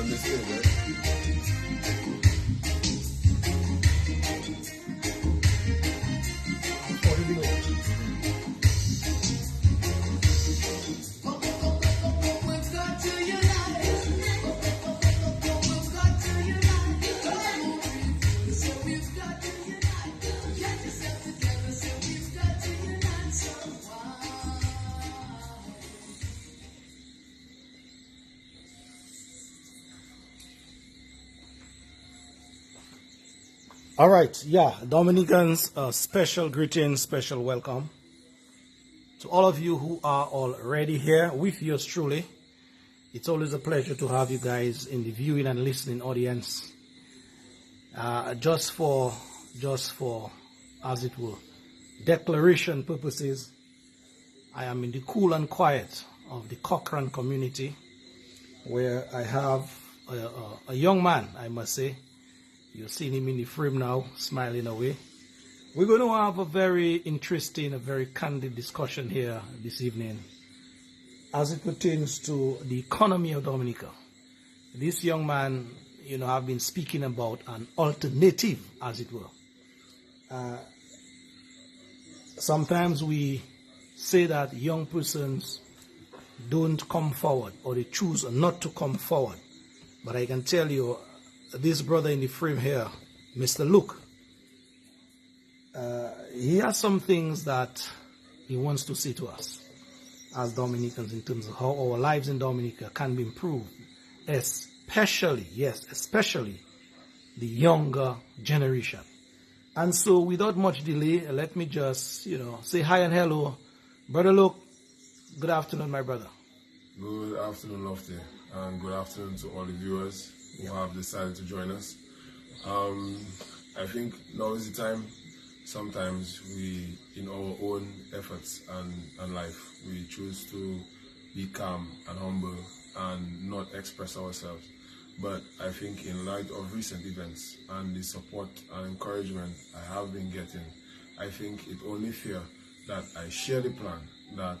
on this thing, right? All right, yeah, Dominicans, special greetings, special welcome to all of you who are already here with yours truly. It's always a pleasure to have you guys in the viewing and listening audience. Just for, as it were, declaration purposes, I am in the cool and quiet of the Cochrane community, where I have a young man, I must say. You've seen him in the frame now, smiling away. We're going to have a very interesting, a very candid discussion here this evening as it pertains to the economy of Dominica. This young man, have been speaking about an alternative, as it were. Sometimes we say that young persons don't come forward, or they choose not to come forward. But I can tell you, this brother in the frame here, Mr. Luke, he has some things that he wants to say to us as Dominicans in terms of how our lives in Dominica can be improved, especially the younger generation. And so without much delay, let me just, say hi and hello. Brother Luke, good afternoon, my brother. Good afternoon, Lofty, and good afternoon to all the viewers who have decided to join us. I think now is the time. Sometimes we, in our own efforts and life, we choose to be calm and humble and not express ourselves. But I think in light of recent events and the support and encouragement I have been getting, I think it only fair that I share the plan that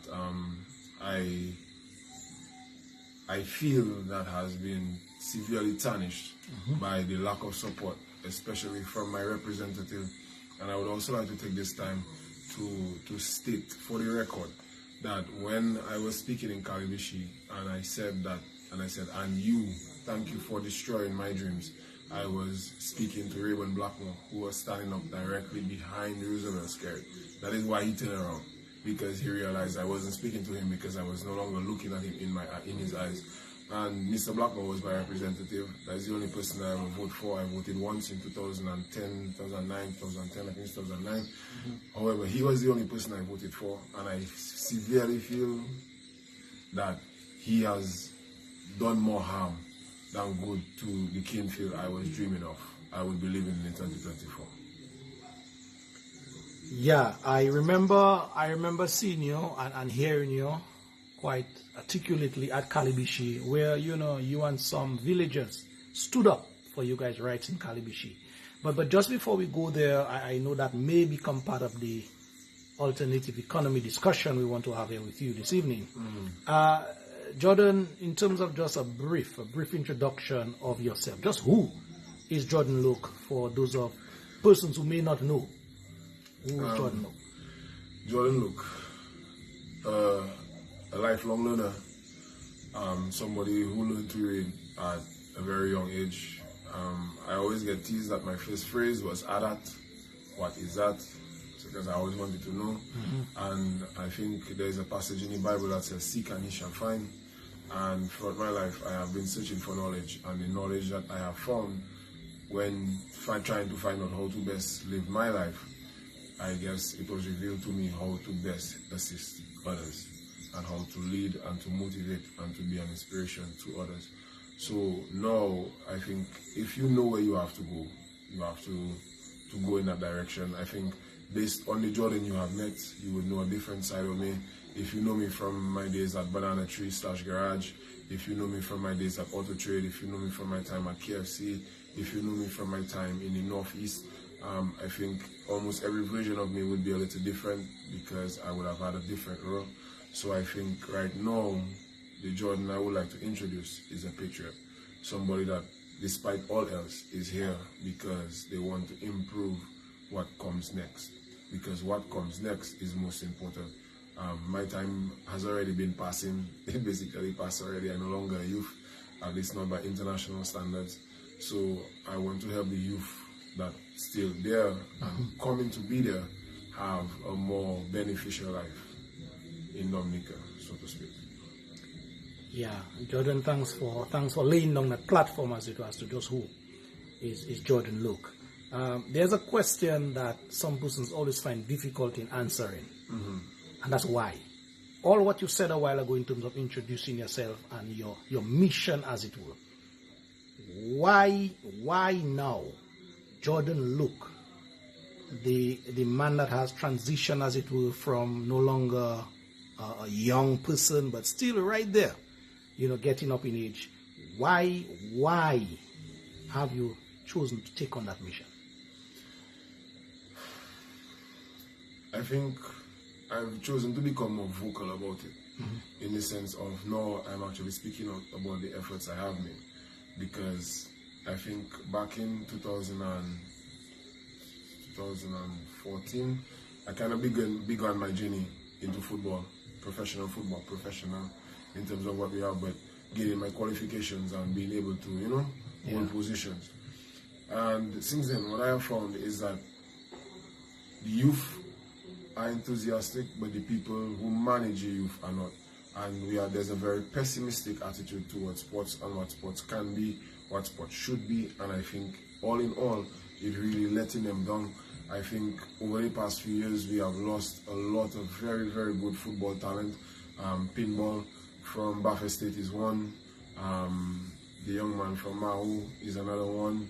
I feel that has been severely tarnished by the lack of support, especially from my representative. And I would also like to take this time to state for the record that when I was speaking in Calibishi and I said, and you, thank you for destroying my dreams, I was speaking to Rayburn Blackmore, who was standing up directly behind Roosevelt Scared. That is why he turned around, because he realized I wasn't speaking to him because I was no longer looking at him in his eyes. And Mr. Blackmore was my representative. That's the only person I ever voted for. I voted once in 2010, 2009, 2010, I think 2009. However, he was the only person I voted for, and I severely feel that he has done more harm than good to the Kingfield I was dreaming of. I would be living in 2024. Yeah, I remember seeing you and hearing you quite articulately at Calibishi, where you and some villagers stood up for you guys' rights in Calibishi. But just before we go there, I know that may become part of the alternative economy discussion we want to have here with you this evening. Jordon, in terms of just a brief introduction of yourself, just who is Jordon Luke for those of persons who may not know? Who is Jordon Luke? Jordon Luke, a lifelong learner, somebody who learned to read at a very young age. I always get teased that my first phrase was "Adat." What is that? Because I always wanted to know. And I think there's a passage in the Bible that says, "Seek and ye shall find." And throughout my life, I have been searching for knowledge, and the knowledge that I have found when trying to find out how to best live my life, I guess it was revealed to me how to best assist others and how to lead and to motivate and to be an inspiration to others. So now I think if you know where you have to go, you have to go in that direction. I think based on the Jordon you have met, you would know a different side of me. If you know me from my days at Banana Tree / Garage, if you know me from my days at Auto Trade, if you know me from my time at KFC, if you know me from my time in the Northeast, I think almost every version of me would be a little different because I would have had a different role. So I think right now, the Jordon I would like to introduce is a patriot. somebody that, despite all else, is here because they want to improve what comes next. Because what comes next is most important. My time has already been passing. It basically passed already. I'm no longer a youth, at least not by international standards. So I want to help the youth that still there and coming to be there have a more beneficial life in Dominica, so to speak. Yeah, Jordan, thanks for laying down that platform, as it was, to those who is Jordon Luke. There's a question that some persons always find difficult in answering, and that's why. All what you said a while ago in terms of introducing yourself and your mission, as it were. Why now, Jordon Luke, the man that has transitioned, as it were, from no longer a young person, but still right there, getting up in age. Why have you chosen to take on that mission? I think I've chosen to become more vocal about it, in the sense of now I'm actually speaking out about the efforts I have made, because I think back in 2014, I kind of began my journey into football, professional in terms of what we have, but getting my qualifications and being able to, hold positions. And since then, what I have found is that the youth are enthusiastic, but the people who manage the youth are not. And there's a very pessimistic attitude towards sports and what sports can be, what sports should be, and I think all in all, it's really letting them down. I think over the past few years, we have lost a lot of very, very good football talent. Pinball from Buffet State is one. The young man from Mahu is another one.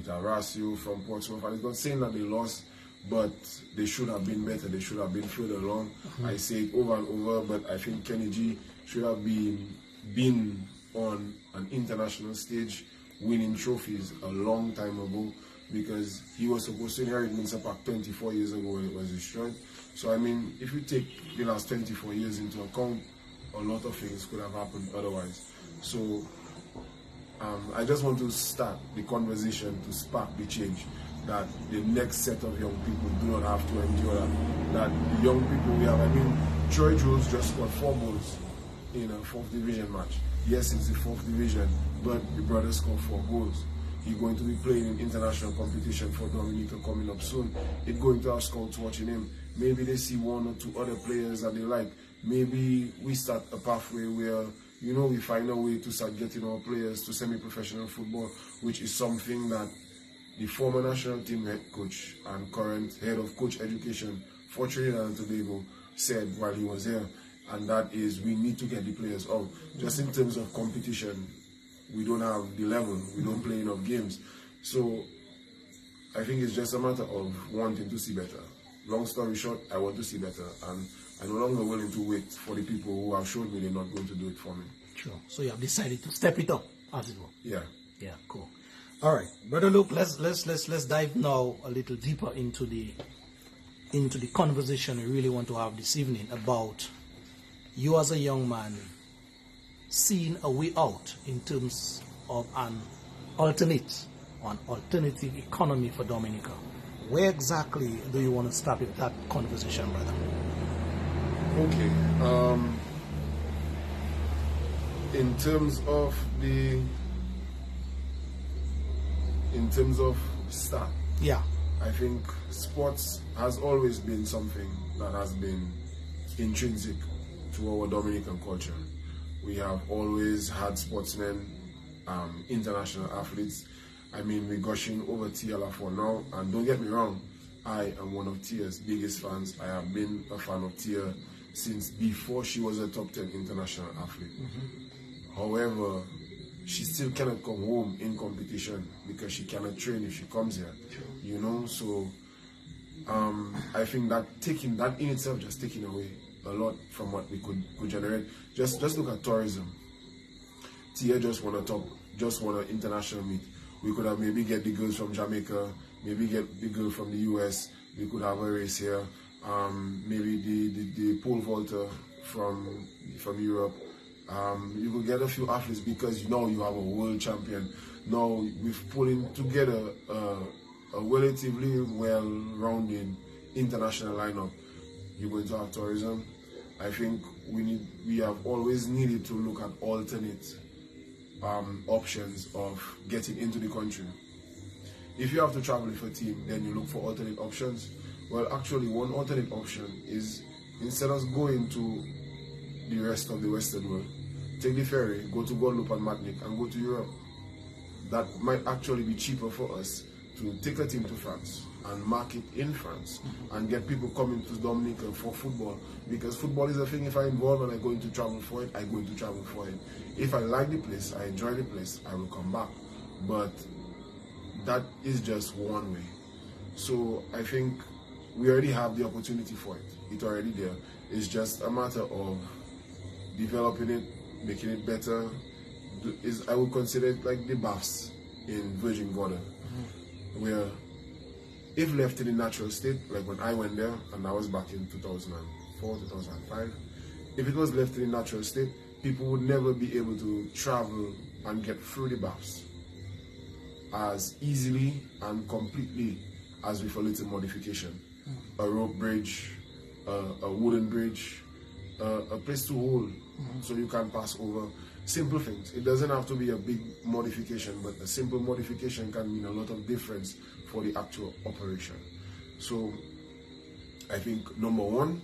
Rasio from Portsmouth. And it's not saying that they lost, but they should have been better. They should have been further along. I say it over and over, but I think Kenny G should have been on an international stage, winning trophies a long time ago, because he was supposed to inherit Minster Park 24 years ago when it was destroyed. So I mean, if you take the last 24 years into account, a lot of things could have happened otherwise. So I just want to start the conversation to spark the change, that the next set of young people do not have to endure that the young people we have, I mean, Troy Jules just scored 4 goals in a 4th division match. Yes, it's the 4th division, but the brother scored 4 goals. He's going to be playing in international competition for Dominica coming up soon. It's going to have scouts watching him. Maybe they see 1 or 2 other players that they like. Maybe we start a pathway where, we find a way to start getting our players to semi-professional football, which is something that the former national team head coach and current head of coach education for Trinidad and Tobago said while he was here, and that is we need to get the players out. Just in terms of competition, we don't have the level, we don't play enough games. So I think it's just a matter of wanting to see better. Long story short, I want to see better, and I'm no longer willing to wait for the people who have shown me they're not going to do it for me. Sure. So you have decided to step it up, as it were. Yeah. Yeah, cool. All right, Brother Luke, let's dive now a little deeper into the conversation we really want to have this evening about you as a young man seeing a way out in terms of an alternative economy for Dominica. Where exactly do you want to start with that conversation, brother? Okay. In terms of start, yeah, I think sports has always been something that has been intrinsic to our Dominican culture. We have always had sportsmen, international athletes. I mean, we're gushing over Tia Lafont now, and don't get me wrong, I am one of Tia's biggest fans. I have been a fan of Tia since before she was a top 10 international athlete. However, she still cannot come home in competition because she cannot train if she comes here. So I think that in itself just taking away a lot from what we could generate. Just look at tourism. Tia just won an international meet. We could have maybe get the girls from Jamaica, maybe get the girl from the US. We could have a race here. Maybe the pole vaulter from Europe. You will get a few athletes because now you have a world champion. Now we've pulling together a relatively well-rounded international lineup. You're going to have tourism. I think we have always needed to look at alternate options of getting into the country. If you have to travel with a team, then you look for alternate options. Well, actually, one alternate option is instead of going to the rest of the Western world, take the ferry, go to Guadeloupe and Martinique, and go to Europe. That might actually be cheaper for us to take a team to France and market in France and get people coming to Dominica for football, because football is a thing. If I'm involved and I'm going to travel for it, I'm going to travel for it. If I like the place, I enjoy the place, I will come back. But that is just one way. So I think we already have the opportunity for it. It's already there. It's just a matter of developing it, making it better. I would consider it like the baths in Virgin Gorda, where if left in a natural state, like when I went there, and I was back in 2004, 2005, if it was left in a natural state, people would never be able to travel and get through the baths as easily and completely as with a little modification. A rope bridge, a wooden bridge, a place to hold so you can pass over. Simple things. It doesn't have to be a big modification, but a simple modification can mean a lot of difference for the actual operation. So I think number one,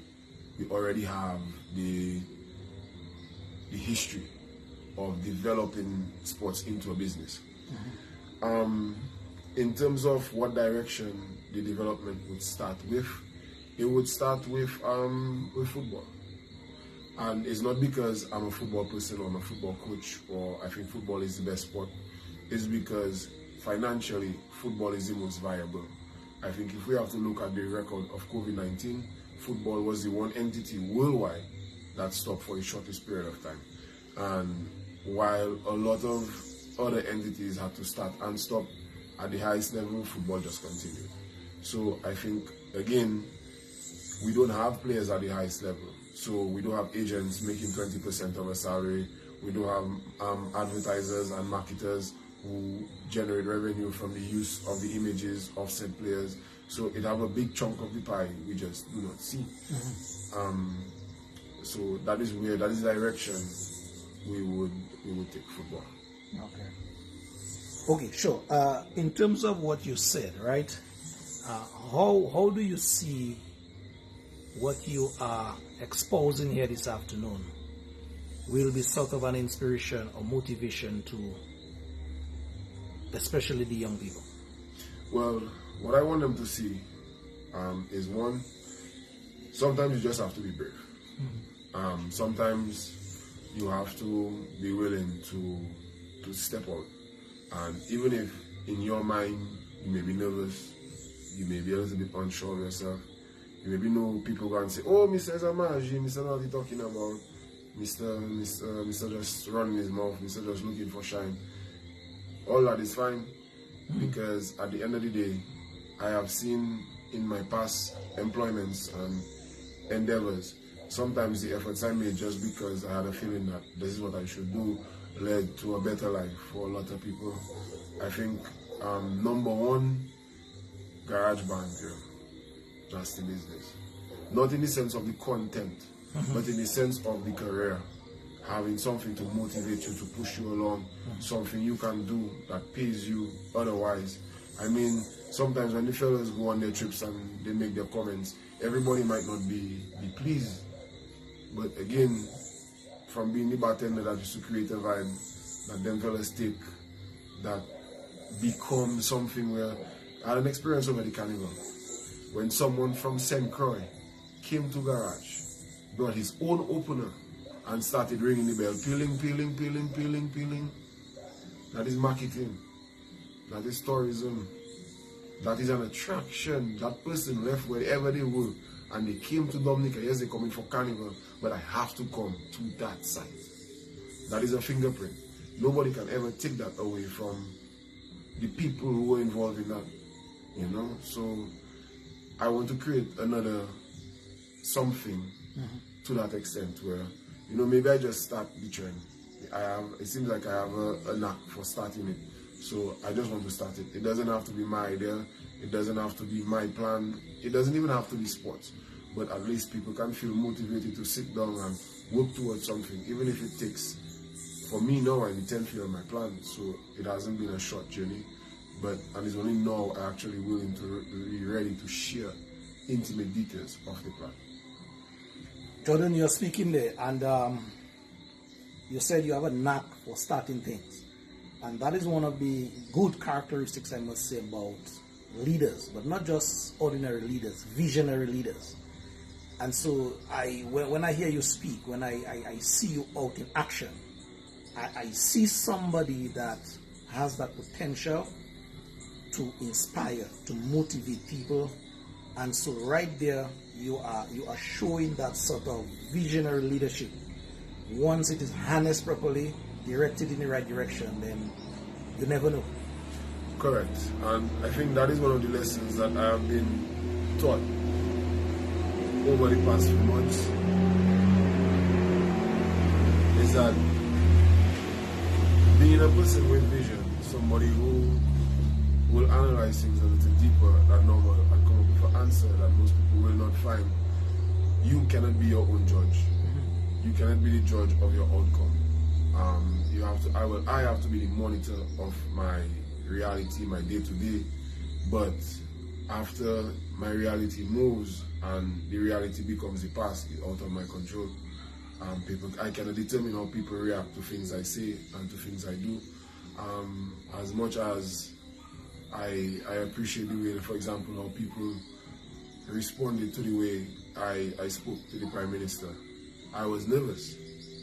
we already have the history of developing sports into a business. In terms of what direction the development would start with, it would start with football. And it's not because I'm a football person or I'm a football coach or I think football is the best sport. It's because financially, football is the most viable. I think if we have to look at the record of COVID-19, football was the one entity worldwide that stopped for the shortest period of time. And while a lot of other entities had to start and stop at the highest level, football just continued. So I think, again, we don't have players at the highest level. So we don't have agents making 20% of a salary. We don't have advertisers and marketers who generate revenue from the use of the images of said players. So it have a big chunk of the pie we just do not see. So that is the direction we would take football. Okay, sure. In terms of what you said, right? How do you see what you are exposing here this afternoon will be sort of an inspiration or motivation to especially the young people? Well, what I want them to see is one, sometimes you just have to be brave. Sometimes you have to be willing to step out. And even if in your mind you may be nervous, you may be a little bit unsure of yourself, you maybe know people go and say, oh, Mr. Zamaji, Mr. What are you talking about? Mr. just running his mouth, Mr. just looking for shine. All that is fine, because at the end of the day, I have seen in my past employments and endeavors, sometimes the efforts I made just because I had a feeling that this is what I should do led to a better life for a lot of people. I think number one, garage band, that's the business. Not in the sense of the content, but in the sense of the career. Having something to motivate you, to push you along, something you can do that pays you otherwise. I mean, sometimes when the fellas go on their trips and they make their comments, everybody might not be pleased. But again, from being the bartender that used to create a vibe that them fellas take, that become something where I had an experience over the carnival. When someone from St. Croix came to garage, brought his own opener and started ringing the bell, peeling. That is marketing. That is tourism. That is an attraction. That person left wherever they were and they came to Dominica. Yes, they're coming for carnival, but I have to come to that site. That is a fingerprint. Nobody can ever take that away from the people who were involved in that, you know? So I want to create another something to that extent where you know, maybe I just start the trend. It seems like I have a knack for starting it. So I just want to start it. It doesn't have to be my idea. It doesn't have to be my plan. It doesn't even have to be sports. But at least people can feel motivated to sit down and work towards something, even if it takes. For me now, I'm the 10th year of my plan, so it hasn't been a short journey. And it's only now I'm actually willing to be ready to share intimate details of the plan. Jordon, you're speaking there, and you said you have a knack for starting things. And that is one of the good characteristics, I must say, about leaders, but not just ordinary leaders, visionary leaders. And so when I hear you speak, when I see you out in action, I see somebody that has that potential to inspire, to motivate people. And so right there, you are showing that sort of visionary leadership. Once it is harnessed properly, directed in the right direction, then you never know. Correct. And I think that is one of the lessons that I have been taught over the past few months, is that being a person with vision, somebody who will analyze things a little deeper than normal and come up with an answer that most people will not find, you cannot be your own judge. You cannot be the judge of your outcome. I have to be the monitor of my reality, my day-to-day. But after my reality moves and the reality becomes the past, it's out of my control. I cannot determine how people react to things I say and to things I do. As much as I appreciate the way, for example, how people responded to the way I spoke to the Prime Minister. I was nervous,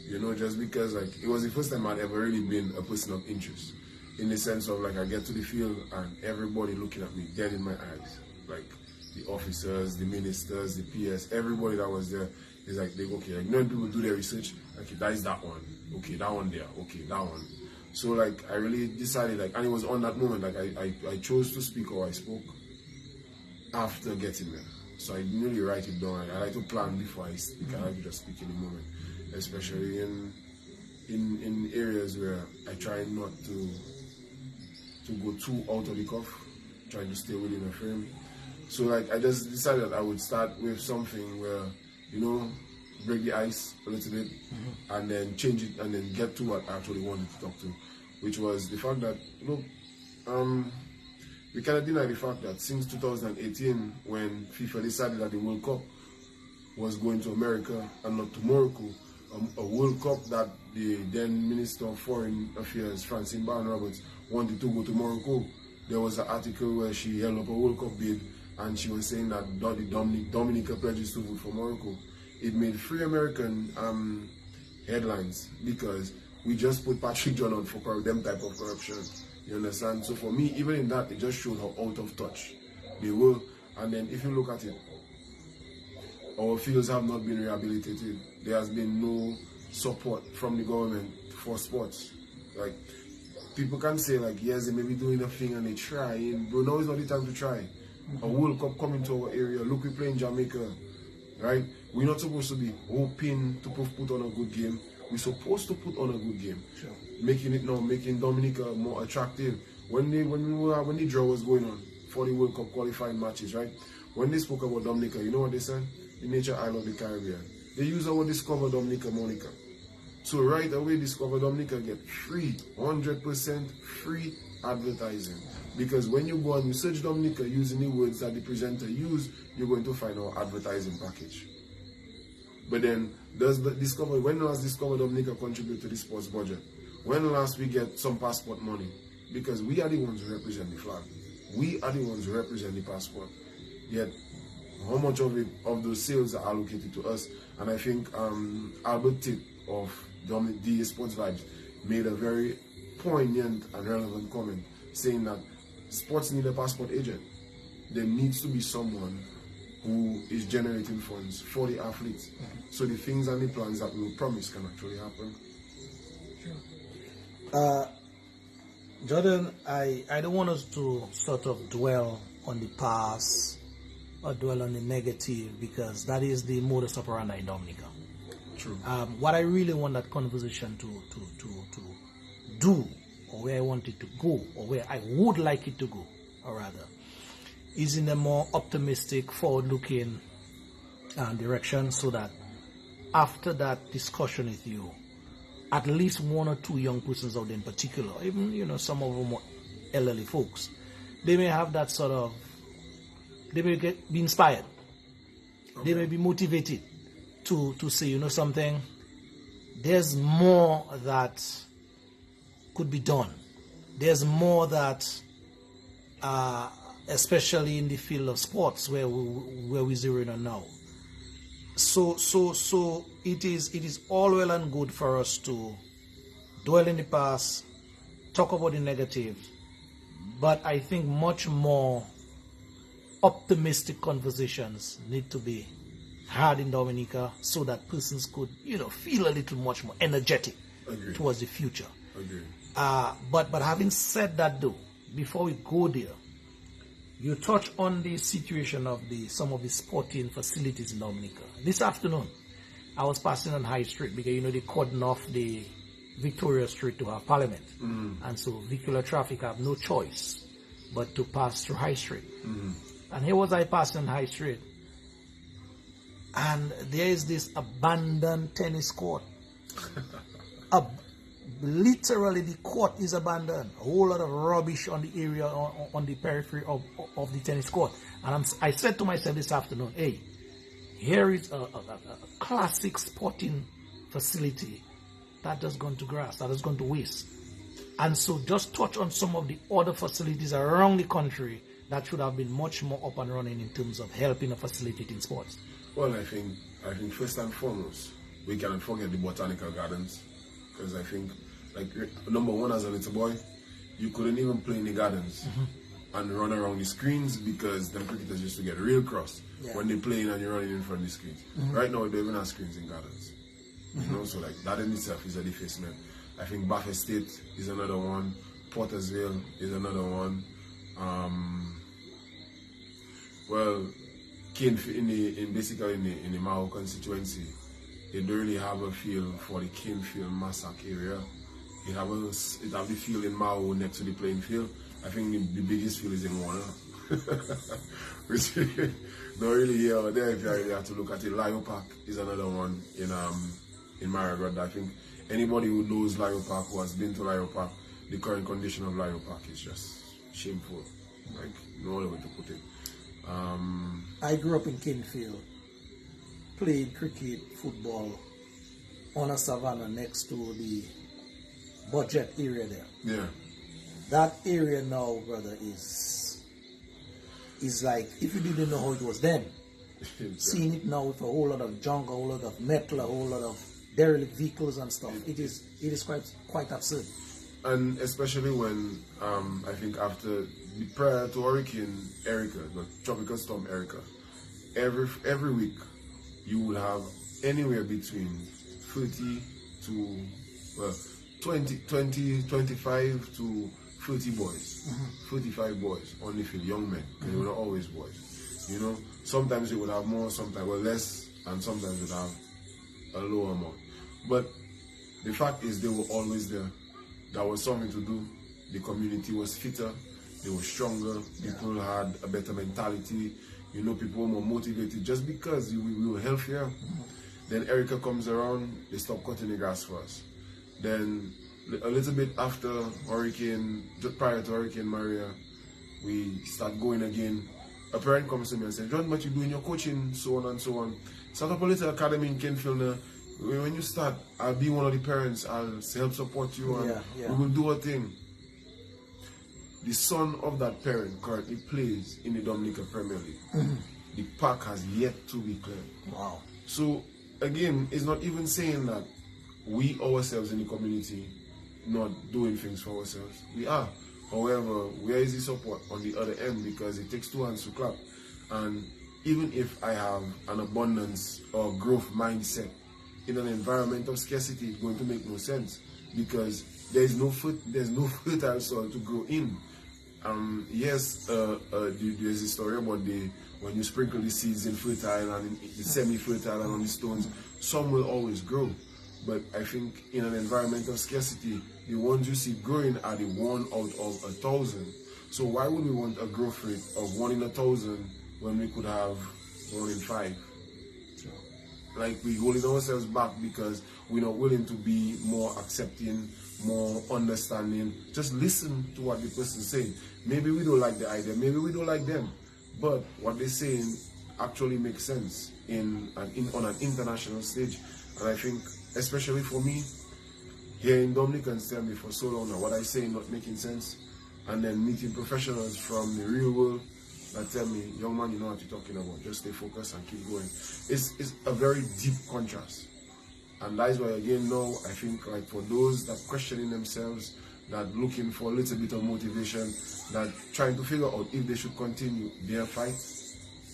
you know, just because like it was the first time I'd ever really been a person of interest, in the sense of like I get to the field and everybody looking at me dead in my eyes, like the officers, the ministers, the PS, everybody that was there is like, they go, okay, like, you know, people do their research, okay, that is that one, okay, that one there, okay, that one. So like I really decided, like, and it was on that moment, like I chose to speak how I spoke after getting there. So I didn't really write it down. I like to plan before I speak. I like to just speak in the moment, especially in areas where I try not to go too out of the cuff, trying to stay within a frame. So like I just decided that I would start with something where, you know, break the ice a little bit, and then change it, and then get to what I actually wanted to talk to, which was the fact that, you know, we cannot deny the fact that since 2018, when FIFA decided that the World Cup was going to America and not to Morocco, a World Cup that the then Minister of Foreign Affairs, Francine Barnes-Roberts, wanted to go to Morocco, there was an article where she held up a World Cup bid and she was saying that Dominica pledges to vote for Morocco. It made 3 American headlines because we just put Patrick John on for them type of corruption. You understand? So for me, even in that, it just showed how out of touch they were. And then if you look at it, our fields have not been rehabilitated. There has been no support from the government for sports. Like, people can say like, yes, they may be doing a thing and they try. Bro, now is not the time to try. A World Cup coming to our area. Look, we play in Jamaica, right? We're not supposed to be hoping to put on a good game. We're supposed to put on a good game. Sure. Making Dominica more attractive. When the draw was going on for the World Cup qualifying matches, right? When they spoke about Dominica, you know what they said? The nature island of the Caribbean. They use our Discover Dominica Monica. So right away, Discover Dominica get free, 100% free advertising. Because when you go and you search Dominica using the words that the presenter used, you're going to find our advertising package. But then, when last Discover Dominica contribute to the sports budget? When last we get some passport money? Because we are the ones who represent the flag. We are the ones who represent the passport. Yet, how much of those sales are allocated to us? And I think Albert Tip of DA Sports Vibes made a very poignant and relevant comment saying that sports need a passport agent. There needs to be someone who is generating funds for the athletes, so the things and the plans that we will promise can actually happen. Jordon, I don't want us to sort of dwell on the past or dwell on the negative, because that is the modus operandi in Dominica. True. What I really want that conversation to do, or where I want it to go, or where I would like it to go, or rather, is in a more optimistic, forward-looking direction, so that after that discussion with you, at least one or two young persons out there in particular, even some of them more elderly folks, they may have that sort of, they may be inspired, okay. They may be motivated to say, something, there's more that could be done. There's more that, especially in the field of sports where we zero in on now. So it is all well and good for us to dwell in the past, talk about the negative, but I think much more optimistic conversations need to be had in Dominica, so that persons could, feel a little much more energetic Agreed. Towards the future. Agreed. But having said that, though, before we go there, you touch on the situation of some of the sporting facilities in Dominica. This afternoon, I was passing on High Street because they cordon off the Victoria Street to have Parliament, and so vehicular traffic have no choice but to pass through High Street. And here was I passing on High Street, and there is this abandoned tennis court. Literally, the court is abandoned. A whole lot of rubbish on the area, on the periphery of the tennis court. And I said to myself this afternoon, hey, here is a classic sporting facility that has gone to grass, that has gone to waste. And so just touch on some of the other facilities around the country that should have been much more up and running in terms of helping and facilitating sports. Well, I think first and foremost, we cannot forget the botanical gardens, because I think, number one, as a little boy, you couldn't even play in the gardens and run around the screens, because them cricketers used to get real cross when they playing and you're running in front of the screens. Right now, they even have screens in gardens. So that in itself is a defacement. I think Bath Estate is another one. Portersville is another one. Well, basically in the Mao constituency, they don't really have a feel for the Canefield Massacre area. It have the field in Mao next to the playing field. I think the biggest field is in Warner. Which not really here or there if you really have to look at it. Lyo Park is another one in Maragard. I think anybody who knows Lyo Park, who has been to Lyo Park, the current condition of Lyo Park is just shameful. No other way to put it. I grew up in Canefield, played cricket, football on a savannah next to the budget area there. Yeah. That area now, brother, is like, if you didn't know how it was then, seeing it now with a whole lot of junk, a whole lot of metal, a whole lot of derelict vehicles and stuff, it is quite absurd. And especially when I think prior to Hurricane Erica, the tropical storm Erica, every week you would have anywhere between 30 to 25 to 30 boys, 35 boys on the field, young men. They were not always boys. Sometimes you would have more, sometimes less, and sometimes you would have a lower amount. But the fact is, they were always there. That was something to do. The community was fitter, they were stronger, people had a better mentality, people were more motivated just because we were healthier. Then Erica comes around, they stop cutting the grass for us. Then a little bit after prior to Hurricane Maria, we start going again. A parent comes to me and says, John, what you doing your coaching, so on and so on. Start up a little academy in Canefield. When you start, I'll be one of the parents, I'll help support you, and we will do a thing. The son of that parent currently plays in the Dominica Premier League. The park has yet to be cleared. Wow. So, again, it's not even saying that we ourselves in the community not doing things for ourselves. We are. However, where is the support on the other end? Because it takes two hands to clap. And even if I have an abundance or growth mindset, in an environment of scarcity, it's going to make no sense, because there's no fertile soil to grow in. There's a story about when you sprinkle the seeds in fertile and in the semi-fertile and on the stones, some will always grow. But I think in an environment of scarcity, the ones you see growing are the 1 out of 1,000. So why would we want a growth rate of 1 in 1,000 when we could have 1 in 5? Like we're holding ourselves back because we're not willing to be more accepting, more understanding. Just listen to what the person's saying. Maybe we don't like the idea, maybe we don't like them, but what they're saying actually makes sense on an international stage. And I think, especially for me, hearing Dominicans tell me for so long now what I say not making sense, and then meeting professionals from the real world that tell me, young man, you know what you're talking about, just stay focused and keep going. It's a very deep contrast. And that's why, again, now, I think, like, for those that questioning themselves, that looking for a little bit of motivation, that trying to figure out if they should continue their fight,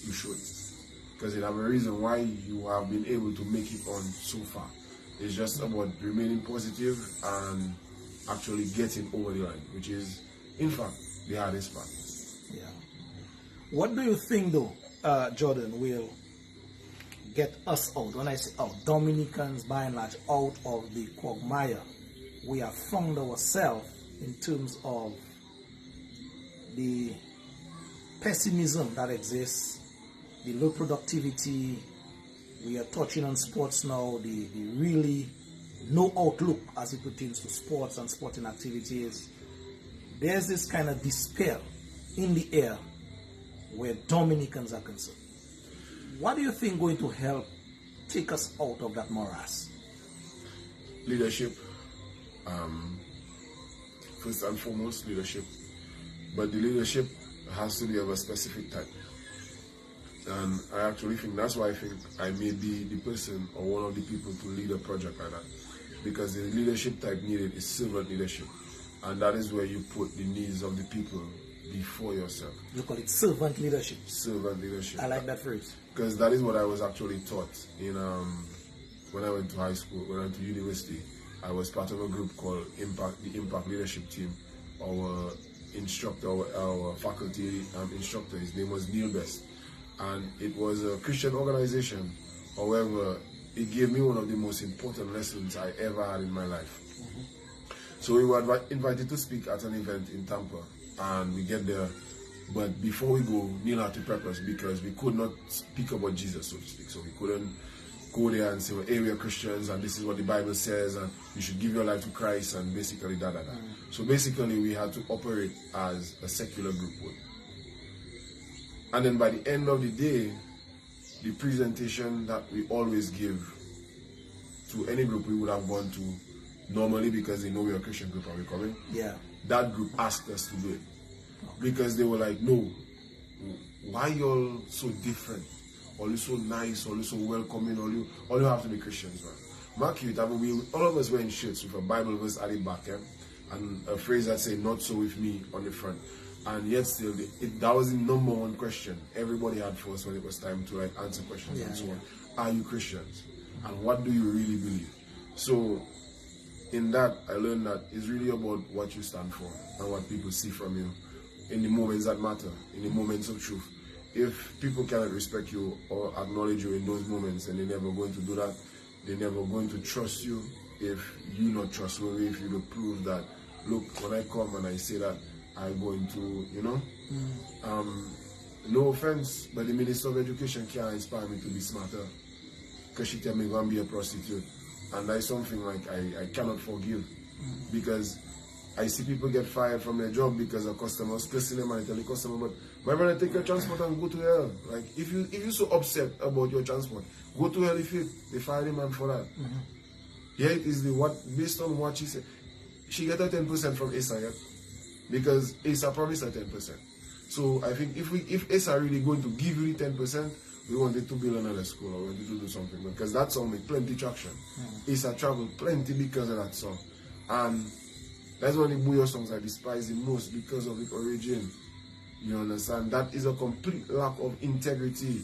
you should. Because they have a reason why you have been able to make it on so far. It's just about remaining positive and actually getting over the line, which is, in fact, the hardest part. Yeah. What do you think, though, Jordon, will get us out? When I say out, Dominicans, by and large, out of the quagmire we have found ourselves in terms of the pessimism that exists, the low productivity. We are touching on sports now, the really no outlook as it pertains to sports and sporting activities. There's this kind of despair in the air where Dominicans are concerned. What do you think going to help take us out of that morass? Leadership. First and foremost, leadership. But the leadership has to be of a specific type. And I actually think that's why I think I may be the person or one of the people to lead a project like that. Because the leadership type needed is servant leadership. And that is where you put the needs of the people before yourself. You call it servant leadership. Servant leadership. I like that phrase. Because that is what I was actually taught in when I went to high school, when I went to university. I was part of a group called the Impact Leadership Team. Our instructor, our faculty instructor, his name was Neil Best. And it was a Christian organization. However, it gave me one of the most important lessons I ever had in my life. Mm-hmm. So we were invited to speak at an event in Tampa, and we get there. But before we go, Neil had to prep us because we could not speak about Jesus, so to speak. So we couldn't go there and say, well, hey, we are Christians, and this is what the Bible says, and you should give your life to Christ, and basically da. So basically, we had to operate as a secular group would. And then by the end of the day, the presentation that we always give to any group we would have gone to, normally because they know we're a Christian group and we're coming, that group asked us to do it. Because they were like, no, why y'all so different? All you so nice, all you so welcoming, all you have to be Christians, man. Mark you, all of us were in shirts with a Bible verse at the back, and a phrase that say, not so with me on the front. And yet still, that was the number one question everybody had for us when it was time to answer questions and so on. Are you Christians? And what do you really believe? So in that, I learned that it's really about what you stand for and what people see from you in the moments that matter, in the moments of truth. If people cannot respect you or acknowledge you in those moments, then they're never going to do that. They're never going to trust you if you're not trustworthy, if you don't prove that, look, when I come and I say that, I'm going to, no offense, but the Minister of Education can't inspire me to be smarter because she tell me I'm going to be a prostitute. And that's something like I cannot forgive because I see people get fired from their job because a customer was cursing them and I tell the customer, but my brother, take your transport and go to hell. Like, if you're so upset about your transport, go to hell if they fire the man for that. Mm-hmm. Yeah, it is based on what she said. She get a 10% from ASA, yeah? Because ASA promised her 10%. So I think if ASA really going to give you the 10%, we wanted to build another school or we wanted to do something because that song made plenty traction. ASA traveled plenty because of that song. And that's one of the Booyah songs I despise the most because of its origin. You understand? That is a complete lack of integrity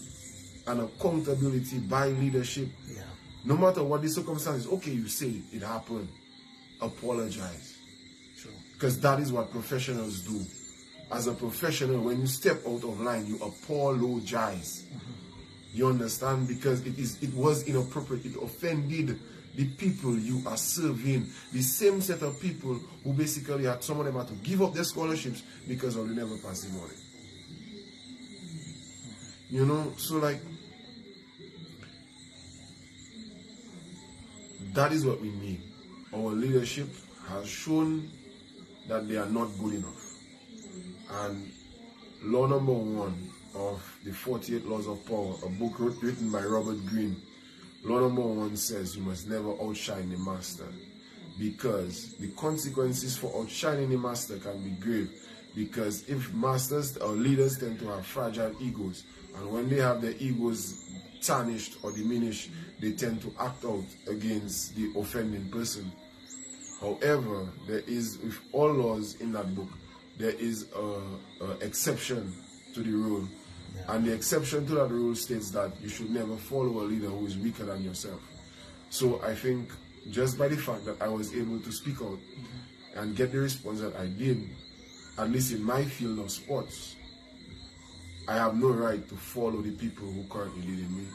and accountability by leadership. Yeah. No matter what the circumstances, okay, you say it happened. Apologize. Because that is what professionals do. As a professional, when you step out of line, you apologize. Mm-hmm. You understand? Because it was inappropriate. It offended the people you are serving. The same set of people who basically had, some of them had to give up their scholarships because of the never passing money. You know, so like, that is what we need. Our leadership has shown that they are not good enough. And law number 1 of the 48 Laws of Power, a book written by Robert Greene, law number 1 says you must never outshine the master, because the consequences for outshining the master can be grave. Because if masters or leaders tend to have fragile egos, and when they have their egos tarnished or diminished, they tend to act out against the offending person. However, there is, with all laws in that book, there is a exception to the rule. Yeah. And the exception to that rule states that you should never follow a leader who is weaker than yourself. So I think just by the fact that I was able to speak out and get the response that I did, at least in my field of sports, I have no right to follow the people who currently leading me,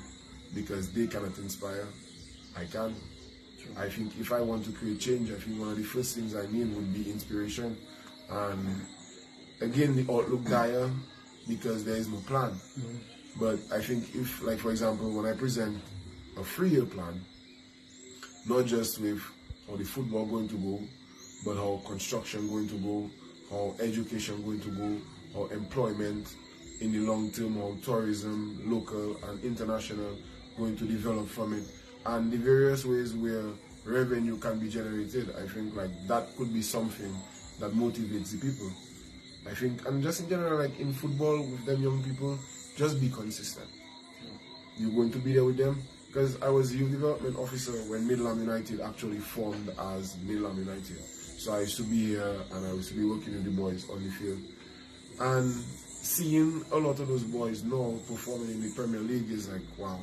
because they cannot inspire. I can. I think if I want to create change, I think one of the first things I need would be inspiration. And again, the outlook dire because there is no plan. But I think if, like for example, when I present a 3-year plan, not just with how the football going to go, but how construction going to go, how education going to go, how employment in the long term, how tourism, local and international, going to develop from it, and the various ways where revenue can be generated. I think like that could be something that motivates the people. I think, and just in general, like in football with them young people, just be consistent. You're going to be there with them, because I was a youth development officer when Midland United actually formed as Midland United. So I used to be here and I used to be working with the boys on the field. And seeing a lot of those boys now performing in the Premier League is like, wow.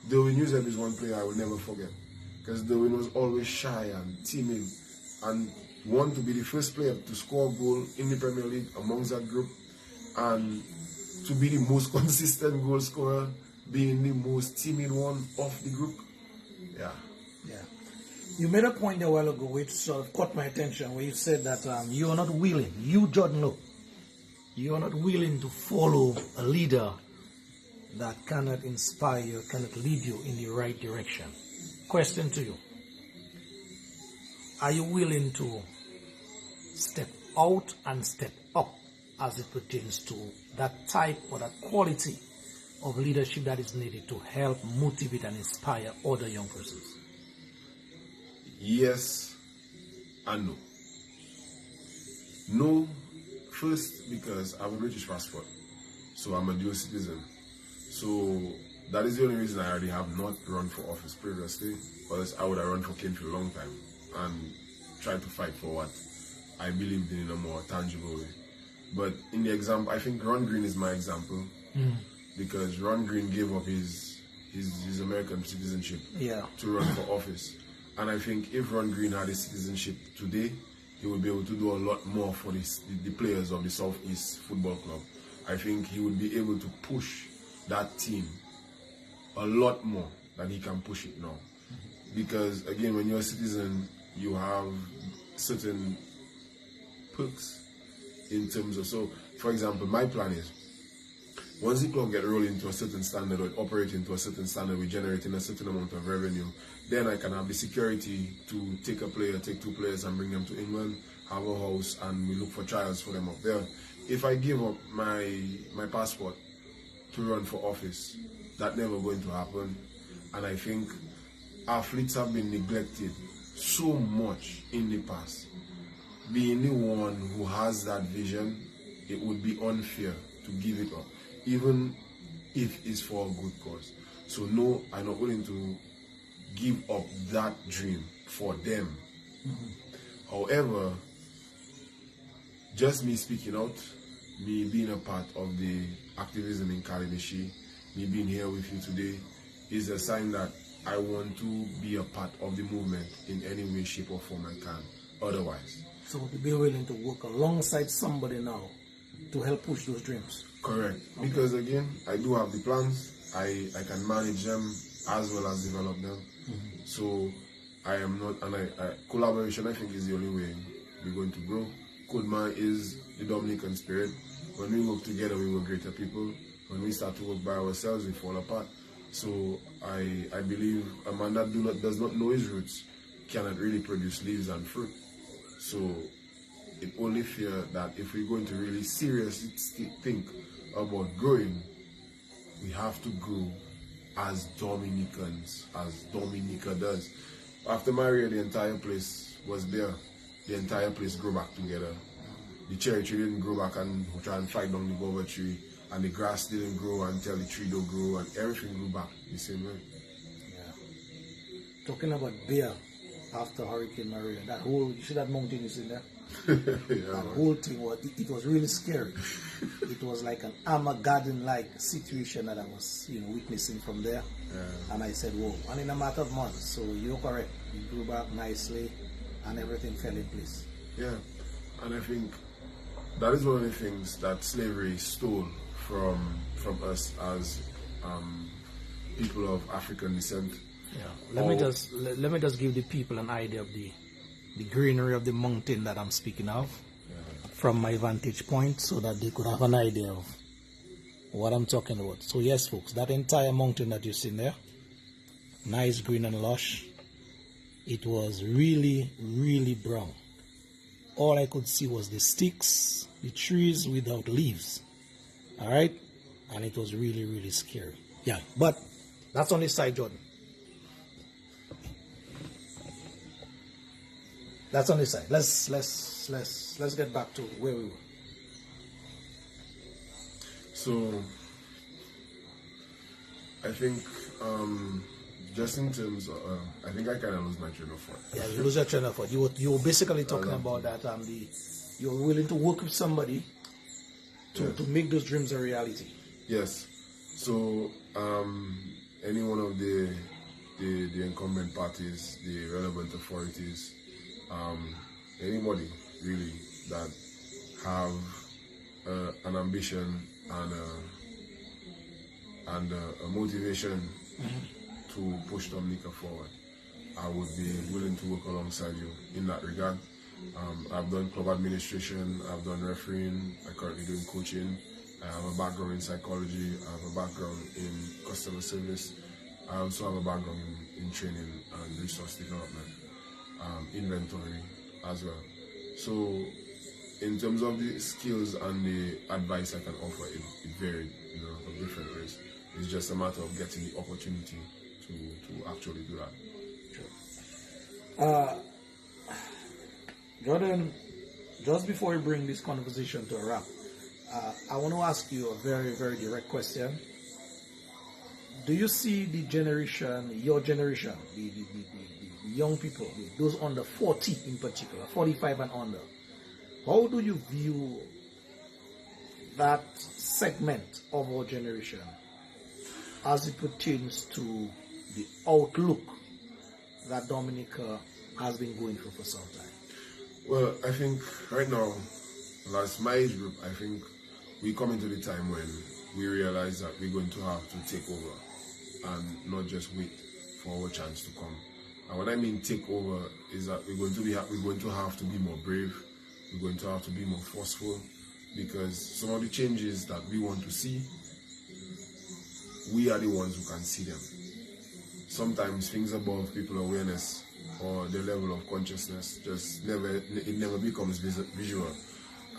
Darwin Yusef is one player I will never forget, because Darwin was always shy and timid and wanted to be the first player to score a goal in the Premier League amongst that group, and to be the most consistent goal scorer, being the most timid one of the group. Yeah. You made a point a while ago which sort of caught my attention, where you said that you are not willing, you Jordon Luke, you are not willing to follow a leader that cannot inspire you, cannot lead you in the right direction. Question to you: are you willing to step out and step up as it pertains to that type or that quality of leadership that is needed to help motivate and inspire other young persons? Yes and no. No, first because I have a British passport, so I'm a dual citizen. So that is the only reason I already have not run for office previously, or else I would have run for King for a long time and tried to fight for what I believed in a more tangible way. But in the example, I think Ron Green is my example, because Ron Green gave up his American citizenship to run for office. And I think if Ron Green had his citizenship today, he would be able to do a lot more for the players of the Southeast Football Club. I think he would be able to push that team a lot more than he can push it now. Because again, when you're a citizen, you have certain perks in terms of, so for example, my plan is, once the club get rolling to a certain standard or operating to a certain standard, we're generating a certain amount of revenue, then I can have the security to take a player, take 2 players and bring them to England, have a house, and we look for trials for them up there. If I give up my passport to run for office, that's never going to happen. And I think athletes have been neglected so much in the past. Being the one who has that vision, it would be unfair to give it up, even if it's for a good cause. So no, I'm not willing to give up that dream for them. However, just me speaking out, me being a part of the activism in Candid, me being here with you today, is a sign that I want to be a part of the movement in any way, shape or form I can. Otherwise. So to be willing to work alongside somebody now to help push those dreams. Correct. Okay. Because again, I do have the plans. I can manage them as well as develop them. So I am not, and collaboration I think is the only way we're going to grow. Kudma is the Dominican spirit. When we work together, we work greater people. When we start to work by ourselves, we fall apart. So I believe a man that does not know his roots cannot really produce leaves and fruit. So it only fear that if we're going to really seriously think about growing, we have to grow as Dominicans, as Dominica does. After Maria, the entire place was there. The entire place grew back together. The cherry tree didn't grow back and try and fight down the guava tree, and the grass didn't grow until the tree don't grow, and everything grew back the same way. Yeah. Talking about bear after Hurricane Maria, that whole, you see that mountain is in there? Yeah, that whole thing was, it was really scary. It was like an Armageddon-like situation that I was, witnessing from there. Yeah. And I said, whoa, and in a matter of months, so you're correct. It grew back nicely and everything fell in place. Yeah, and I think that is one of the things that slavery stole from us as people of African descent. Yeah. Let me just give the people an idea of the greenery of the mountain that I'm speaking of, from my vantage point, so that they could have an idea of what I'm talking about. So yes, folks, that entire mountain that you see there, nice, green and lush, it was really, really brown. All I could see was the sticks, the trees without leaves. All right? And it was really, really scary. Yeah, but that's on this side, Jordan. That's on this side. Let's get back to where we were. So I think just in terms of, I think I kind of lose my train of thought. Yeah, you lose your train of thought. You were basically talking about that you're willing to work with somebody to make those dreams a reality. Yes. So any one of the incumbent parties, the relevant authorities, anybody really that have an ambition and a motivation to push Dominica forward, I would be willing to work alongside you in that regard. I've done club administration, I've done refereeing, I'm currently doing coaching, I have a background in psychology, I have a background in customer service, I also have a background in training and resource development, inventory as well. So in terms of the skills and the advice I can offer, it varied, of different ways. It's just a matter of getting the opportunity to actually do that. Sure. Jordan, just before we bring this conversation to a wrap, I want to ask you a very, very direct question. Do you see the generation, your generation, the young people, those under 40 in particular, 45 and under, how do you view that segment of our generation as it pertains to the outlook that Dominica has been going through for some time? Well, I think right now, as my age group, I think we come into the time when we realize that we're going to have to take over and not just wait for our chance to come. And what I mean take over is that we're going to have to be more brave, we're going to have to be more forceful, because some of the changes that we want to see, we are the ones who can see them. Sometimes things above people's awareness or their level of consciousness just never becomes visual.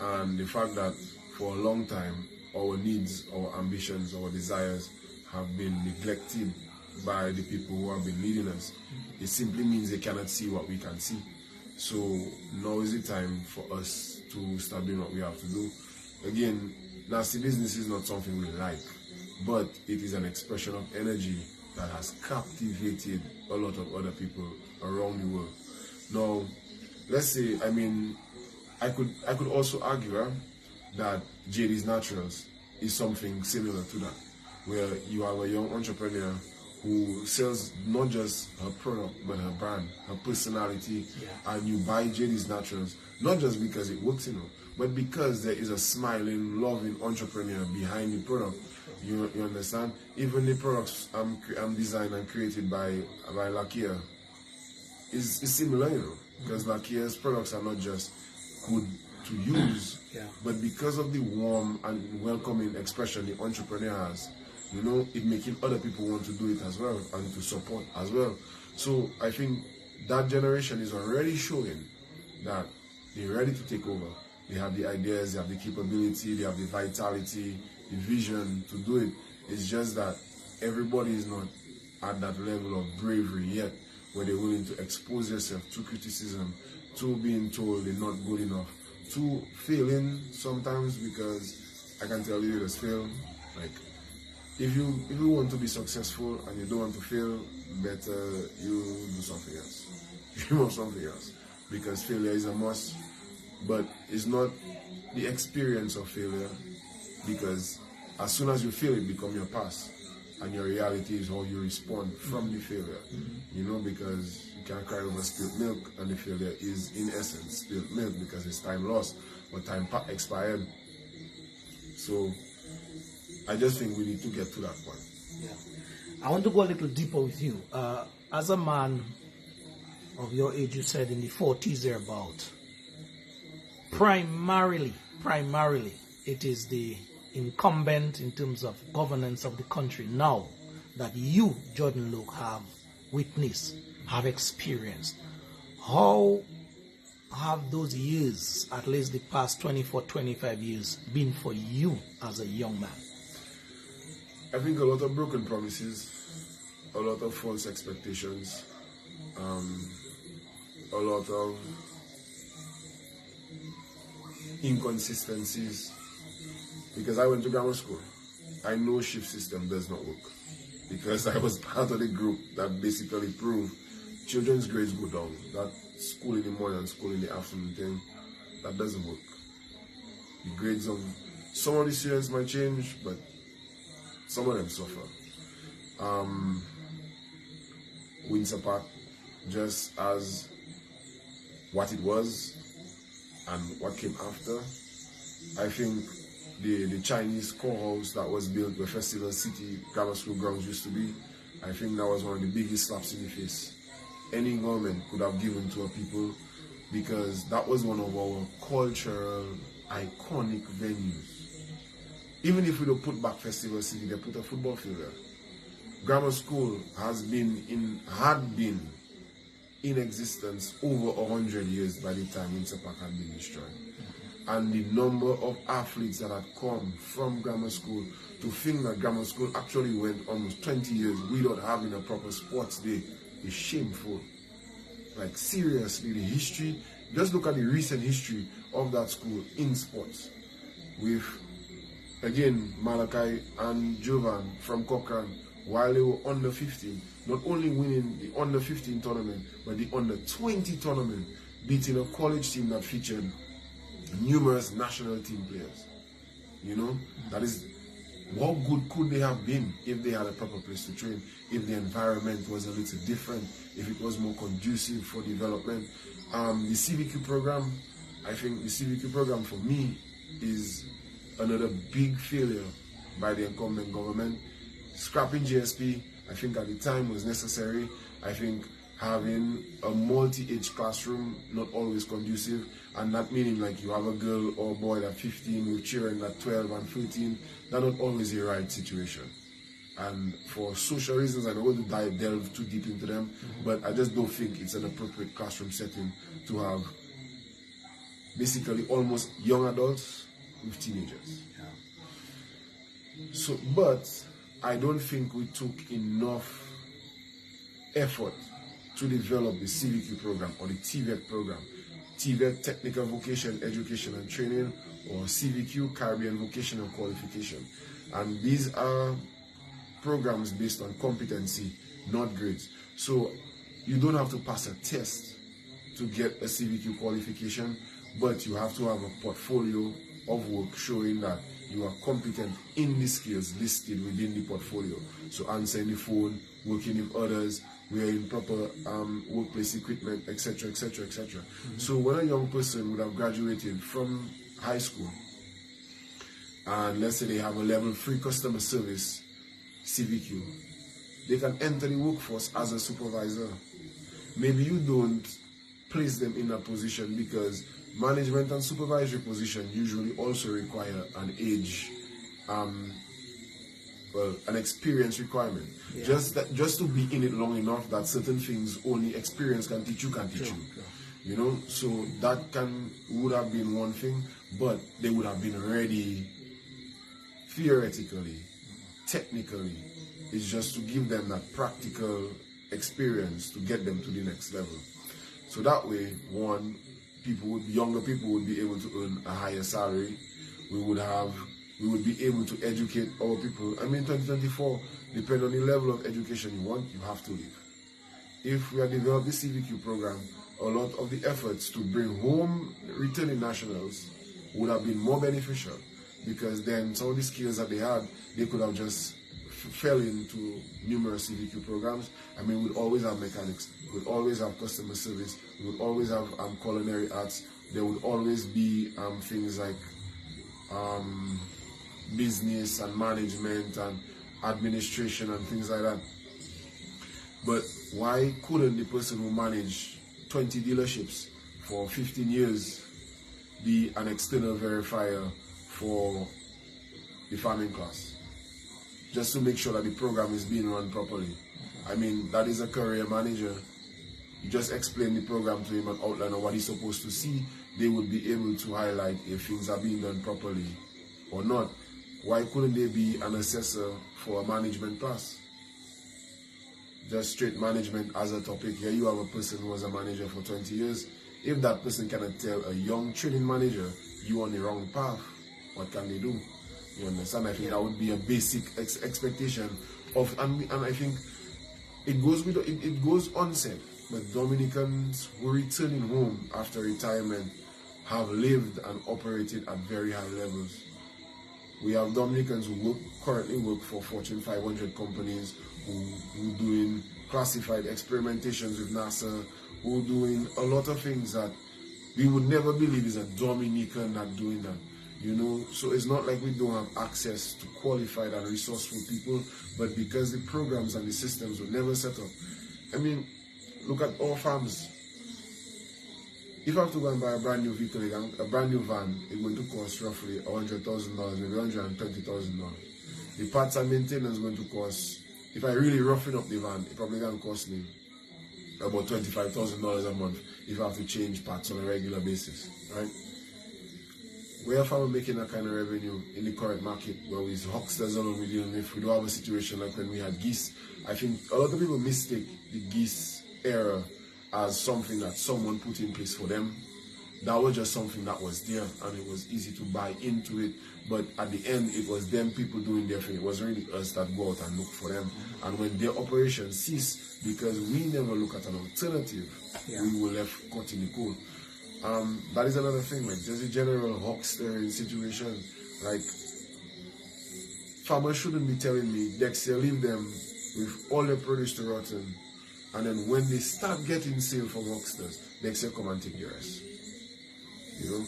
And the fact that for a long time our needs, our ambitions, our desires have been neglected by the people who have been leading us, it simply means they cannot see what we can see. So now is the time for us to start doing what we have to do. Again, nasty business is not something we like, but it is an expression of energy that has captivated a lot of other people around the world. Now, let's say, I could also argue that JD's Naturals is something similar to that, where you have a young entrepreneur who sells not just her product, but her brand, her personality, and you buy JD's Naturals, not just because it works, but because there is a smiling, loving entrepreneur behind the product. You understand? Even the products I'm designed and created by Lakia is similar, you know, because Lakia's products are not just good to use, but because of the warm and welcoming expression the entrepreneur has, you know, it making other people want to do it as well and to support as well. So I think that generation is already showing that they're ready to take over. They have the ideas, they have the capability, they have the vitality, the vision to do it. It's just that everybody is not at that level of bravery yet, where they're willing to expose themselves to criticism, to being told they're not good enough, to failing sometimes, because I can tell you just fail. Like, if you want to be successful and you don't want to fail, better you do something else. You know, something else, because failure is a must, but it's not the experience of failure, because as soon as you fail, it becomes your past, and your reality is how you respond from the failure. You know, because you can't cry over spilled milk, and the failure is in essence spilled milk, because it's time lost or time expired. So I just think we need to get to that point. Yeah. I want to go a little deeper with you. As a man of your age, you said in the 40s thereabout, primarily, it is the incumbent in terms of governance of the country now that you, Jordon Luke, have witnessed, have experienced. How have those years, at least the past 24, 25 years, been for you as a young man? I think a lot of broken promises, a lot of false expectations, a lot of inconsistencies, because I went to grammar school. I know shift system does not work, because I was part of the group that basically proved children's grades go down. That school in the morning and school in the afternoon thing, that doesn't work. The grades of some of the students might change, but some of them suffer. Windsor Park, just as what it was and what came after, I think the Chinese courthouse that was built where Festival City Grammar School grounds used to be, I think that was one of the biggest slaps in the face any government could have given to our people, because that was one of our cultural iconic venues. Even if we don't put back Festival City, they put a football field there. Grammar school had been in existence over 100 years by the time Windsor Park had been destroyed. And the number of athletes that had come from grammar school, to think that grammar school actually went almost 20 years without having a proper sports day, is shameful. Like, seriously, the history, just look at the recent history of that school in sports. With, again, Malachi and Jovan from Cochrane, while they were under 15, not only winning the under 15 tournament, but the under 20 tournament, beating a college team that featured numerous national team players. You know, that is, what good could they have been if they had a proper place to train, if the environment was a little different, if it was more conducive for development. The CVQ program, I think the CVQ program for me is another big failure by the incumbent government. Scrapping GSP, I think at the time was necessary. I think having a multi-age classroom, not always conducive, and not meaning like you have a girl or boy at 15 with children at 12 and 13, that's not always the right situation. And for social reasons, I don't want to delve too deep into them, but I just don't think it's an appropriate classroom setting to have basically almost young adults with teenagers. So, but I don't think we took enough effort to develop the CVQ program or the TVET program, TVET Technical Vocation Education and Training, or CVQ Caribbean Vocational Qualification. And these are programs based on competency, not grades. So you don't have to pass a test to get a CVQ qualification, but you have to have a portfolio of work showing that you are competent in the skills listed within the portfolio. So answering the phone, working with others, wearing proper workplace equipment, etc., etc., etc. So when a young person would have graduated from high school, and let's say they have a level 3 customer service CVQ, they can enter the workforce as a supervisor. Maybe you don't place them in that position because management and supervisory position usually also require an age, an experience requirement. Yeah. Just to be in it long enough that certain things only experience can teach you, You know, so that would have been one thing, but they would have been ready theoretically, technically. It's just to give them that practical experience to get them to the next level. So that way, younger people would be able to earn a higher salary. We would be able to educate our people. I mean, 2024, depending on the level of education you want, you have to live. If we had developed the CVQ program, a lot of the efforts to bring home returning nationals would have been more beneficial, because then some of the skills that they had, they could have just fell into numerous CVQ programs. I mean, we'd always have mechanics, we'd always have customer service, we would always have culinary arts. There would always be things like business and management and administration and things like that. But why couldn't the person who managed 20 dealerships for 15 years be an external verifier for the farming class, just to make sure that the program is being run properly? I mean, that is a career manager. You just explain the program to him and outline of what he's supposed to see. They would be able to highlight if things are being done properly or not. Why couldn't they be an assessor for a management class? Just straight management as a topic. Here you have a person who was a manager for 20 years. If that person cannot tell a young training manager, you're on the wrong path, what can they do? You understand? I think that would be a basic expectation of, and I think it goes unsaid, but Dominicans who are returning home after retirement have lived and operated at very high levels. We have Dominicans who currently work for Fortune 500 companies, who doing classified experimentations with NASA, who doing a lot of things that we would never believe is a Dominican not doing that. You know, so it's not like we don't have access to qualified and resourceful people, but because the programs and the systems were never set up. I mean, look at our farms. If I have to go and buy a brand new vehicle, a brand new van, it's going to cost roughly $100,000, maybe $120,000. The parts and maintenance is going to cost, if I really roughen up the van, it probably going to cost me about $25,000 a month if I have to change parts on a regular basis, right? Where if I'm making that kind of revenue in the current market, where we hucksters alone we're dealing with, we don't have a situation like when we had geese. I think a lot of people mistake the geese era as something that someone put in place for them. That was just something that was there, and it was easy to buy into it. But at the end, it was them people doing their thing. It wasn't really us that go out and look for them. And when their operation ceased, because we never look at an alternative, we were left cutting the code. That is another thing, like there's a general huckstering situation. Like, farmers shouldn't be telling me, Dexter, leave them with all their produce to rotten, and then when they start getting sale from hucksters, Dexter come and take the rest. You know,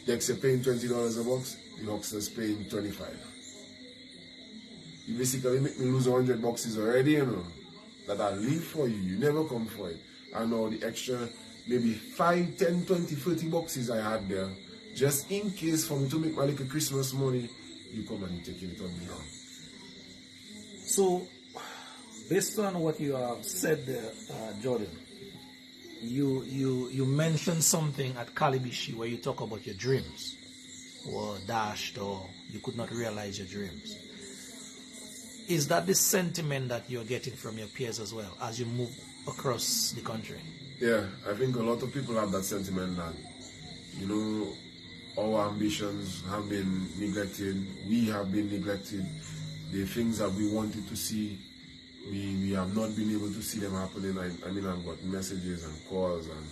Dexter paying $20 a box, the hucksters paying $25. You basically make me lose 100 boxes already, you know, that I leave for you. You never come for it. And all the extra maybe 5, 10, 20, 30 boxes I had there, just in case for me to make my little Christmas money, you come and you take it on me now. So, based on what you have said there, Jordon, you mentioned something at Kalibishi where you talk about your dreams were dashed or you could not realize your dreams. Is that the sentiment that you're getting from your peers as well as you move across the country? Yeah, I think a lot of people have that sentiment that, you know, our ambitions have been neglected, we have been neglected, the things that we wanted to see, we have not been able to see them happening. I mean, I've got messages and calls and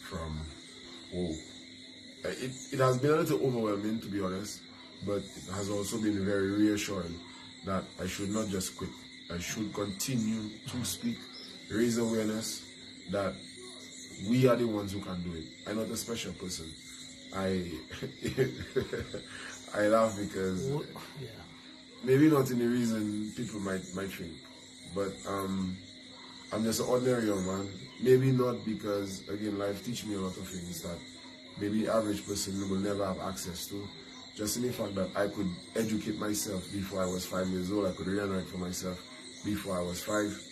from, it has been a little overwhelming, to be honest, but it has also been very reassuring that I should not just quit. I should continue to speak, raise awareness that we are the ones who can do it. I'm not a special person. I I laugh because Yeah. maybe not in the reason people might think, but I'm just an ordinary young man. Maybe not because again life teach me a lot of things that maybe the average person will never have access to. Just in the fact that I could educate myself before I was 5 years old, I could read and write for myself before I was 5.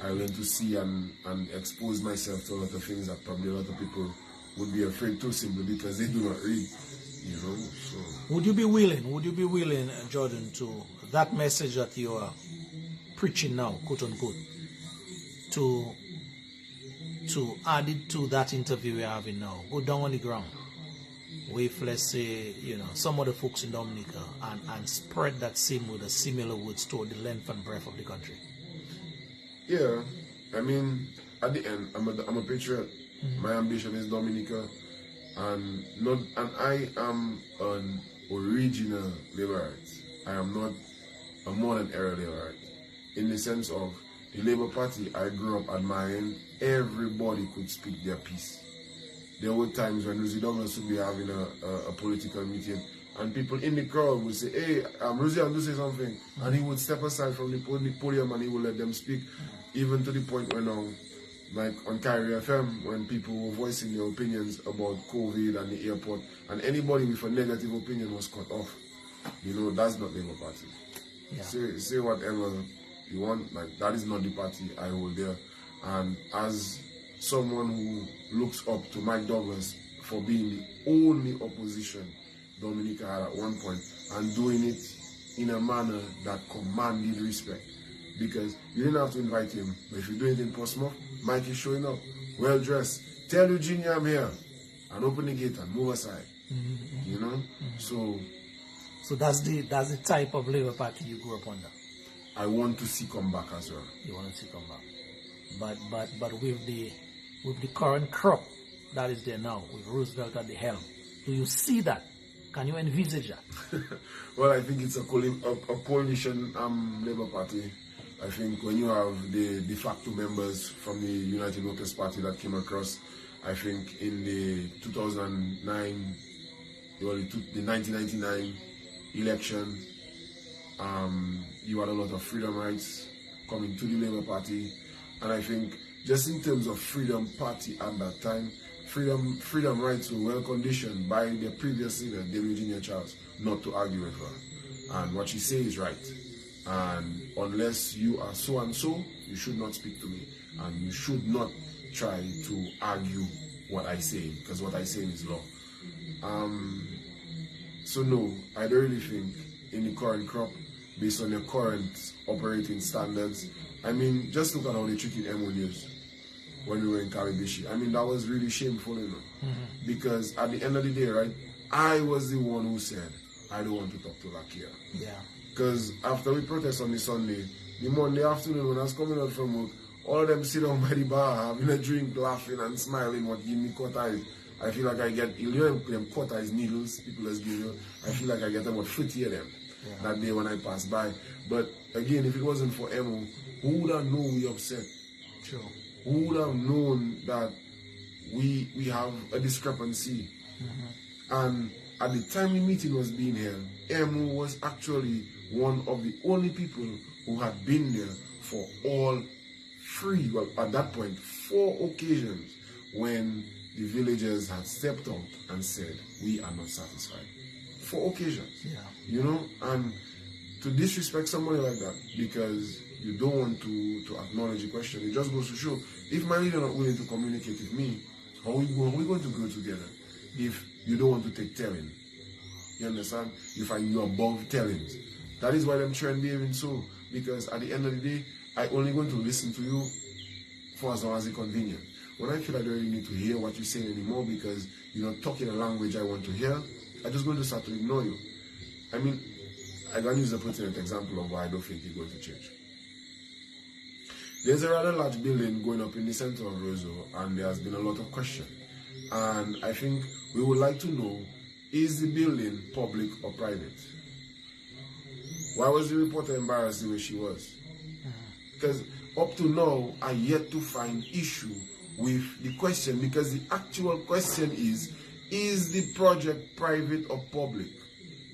I learned to see and expose myself to a lot of things that probably a lot of people would be afraid to simply because they do not read, you know. So Would you be willing, Jordan, to that message that you are preaching now, quote unquote, to add it to that interview we're having now, go down on the ground with, let's say, some of the folks in Dominica and spread that same with a similar words toward the length and breadth of the country? yeah, I mean, at the end, I'm a patriot. My ambition is Dominica, and I am an original Labourite. I am not a modern era Labourite, in the sense of the Labour Party. I grew up admiring. Everybody could speak their piece. There were times when Rosie Douglas would be having a political meeting, and people in the crowd would say, "Hey, Rosie, I'm going to say something," and he would step aside from the podium and he would let them speak, even to the point where now, like on Kyrie FM, when people were voicing their opinions about COVID and the airport, and anybody with a negative opinion was cut off. That's not Labour Party. Yeah. Say whatever you want, like that is not the party I hold there. And as someone who looks up to Mike Douglas for being the only opposition Dominica had at one point, and doing it in a manner that commanded respect. Because you didn't have to invite him, but if you do it in Portsmouth, Mike is showing up, well dressed. Tell Eugenia I'm here, and open the gate and move aside. So that's the type of Labour Party you grew up under. I want to see come back as well. You want to see come back, but with the current crop that is there now, with Roosevelt at the helm, do you see that? Can you envisage that? Well, I think it's a coalition Labour Party. I think when you have the de facto members from the United Workers' Party that came across, I think in the 2009, the 1999 election, you had a lot of freedom rights coming to the Labour Party, and I think just in terms of freedom party at that time, freedom rights were well conditioned by the previous leader, Eugenia Charles, not to argue with her, and what she says is right. And unless you are so and so, you should not speak to me, and you should not try to argue what I say, because what I say is law. So no, I don't really think in the current crop, based on the current operating standards, I mean, just look at how they treated Emo News when we were in Calibishi. I mean, that was really shameful, because at the end of the day, right, I was the one who said, I don't want to talk to Lakia. Yeah. Because after we protest on the Sunday, the Monday afternoon when I was coming out from work, all of them sit down by the bar, having a drink, laughing and smiling, what give me cut eyes. I feel like I get, them cut eyes needles, people just give you, I feel like I get about 50 of them that day when I pass by. But again, if it wasn't for Emo, who would have known we upset? Sure. Who would have known that we have a discrepancy? And at the time the meeting was being held, Emo was actually one of the only people who had been there for all three, well, at that point, 4 occasions when the villagers had stepped up and said, we are not satisfied. 4 occasions. Yeah. And to disrespect somebody like that because you don't want to acknowledge the question, it just goes to show, if my leader not willing to communicate with me, how are we going to grow together if you don't want to take telling? You understand? You find you're above tellings. That is why them trend behaving so, because at the end of the day, I only going to listen to you for as long as it's convenient. When I feel I don't really need to hear what you're saying anymore because you're not talking a language I want to hear, I'm just going to start to ignore you. I mean, I'm going to use a pertinent example of why I don't think you're going to change. There's a rather large building going up in the center of Roseau, and there has been a lot of question. And I think we would like to know, is the building public or private? Why was the reporter embarrassed the way she was? Because up to now, I yet to find issue with the question, because the actual question is Is the project private or public?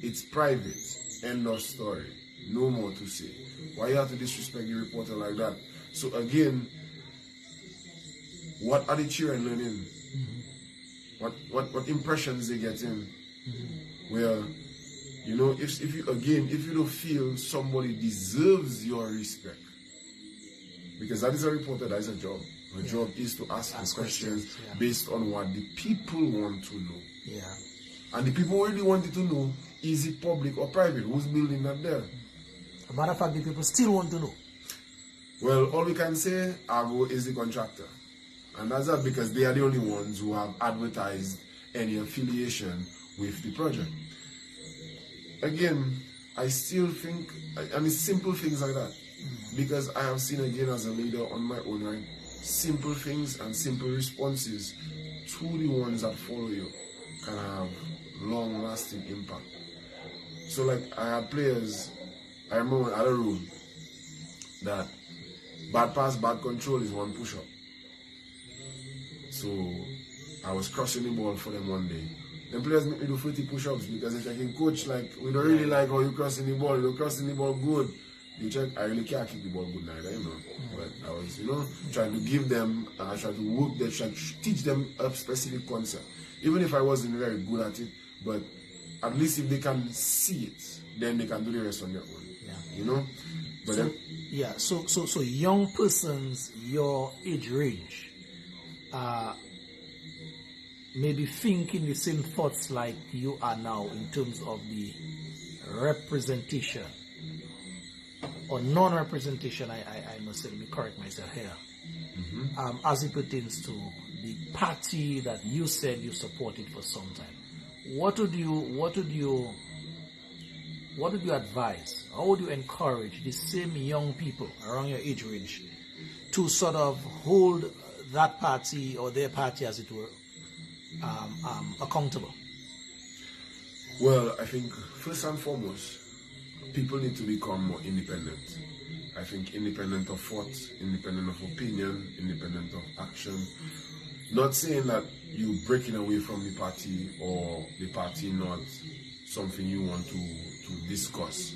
It's private. End of story. No more to say. Why you have to disrespect the reporter like that? So again, what are the children learning? What impressions they getting? Where, you know, if you don't feel somebody deserves your respect, because that is a reporter, that is a job. Her job is to ask questions based on what the people want to know. Yeah. And the people really wanted to know, is it public or private? Who's building that there? As a matter of fact, the people still want to know. Well, all we can say, Argo is the contractor. And that's that because they are the only ones who have advertised any affiliation with the project. Again, I still think, and it's simple things like that. Because I have seen, again, as a leader on my own rank, simple things and simple responses to the ones that follow you can have long-lasting impact. So, like, I had players, I remember at a room that bad pass, bad control is one push-up. So, I was crossing the ball for them one day. Then players make me do 40 push-ups because if I can coach, like, we don't really like how you crossing the ball. You're crossing the ball good. You check, I really can't kick the ball good neither, you know. But I was, you know, trying to give them, I tried to work them, try to teach them a specific concept. Even if I wasn't very good at it, but at least if they can see it, then they can do the rest on their own. Yeah. You know? But so, then, yeah, so young persons, your age range, maybe thinking the same thoughts like you are now in terms of the representation or non-representation, I must say, let me correct myself here, as it pertains to the party that you said you supported for some time. What would you advise? How would you encourage the same young people around your age range to sort of hold that party or their party, as it were, accountable? well, I think first and foremost, people need to become more independent. I think independent of thought, independent of opinion, independent of action. Not saying that you breaking away from the party or the party not something you want to discuss.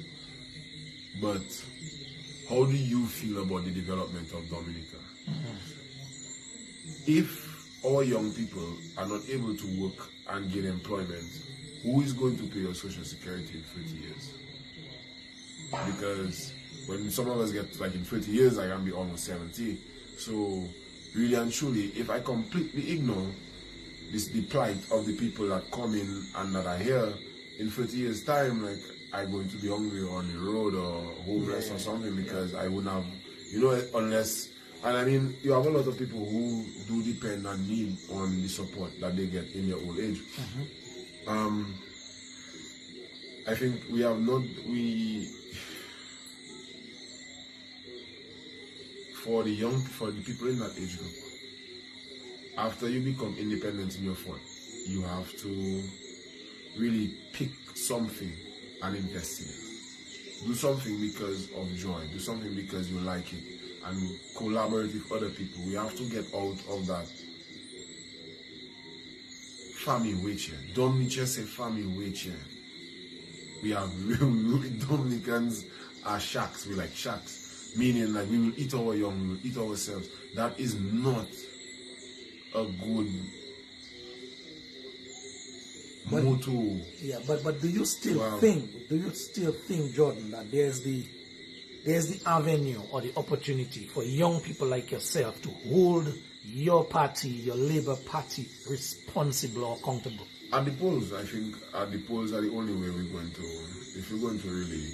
But how do you feel about the development of Dominica? If our young people are not able to work and get employment, who is going to pay your social security in 30 years? Because when some of us get, like in 30 years, I can be almost 70. So really and truly, if I completely ignore the plight of the people that come in and that are here, in 30 years time, like, I'm going to be hungry on the road or homeless or something, because I wouldn't have, you know, unless, and I mean, you have a lot of people who do depend and need on the support that they get in their old age. I think for the people in that age group, after you become independent in your phone, you have to really pick something and invest in it. Do something because of joy. Do something because you like it. And collaborate with other people. We have to get out of that family wage here. Don't just say family wage here. We have Dominicans are sharks. We like sharks. Meaning, like, we will eat our young, we will eat ourselves. That is not a good motto. Yeah, but do you still think, Jordon, that there's the avenue or the opportunity for young people like yourself to hold your party, your Labour Party, responsible or accountable? At the polls, I think at the polls are the only way we're going to, if we're going to really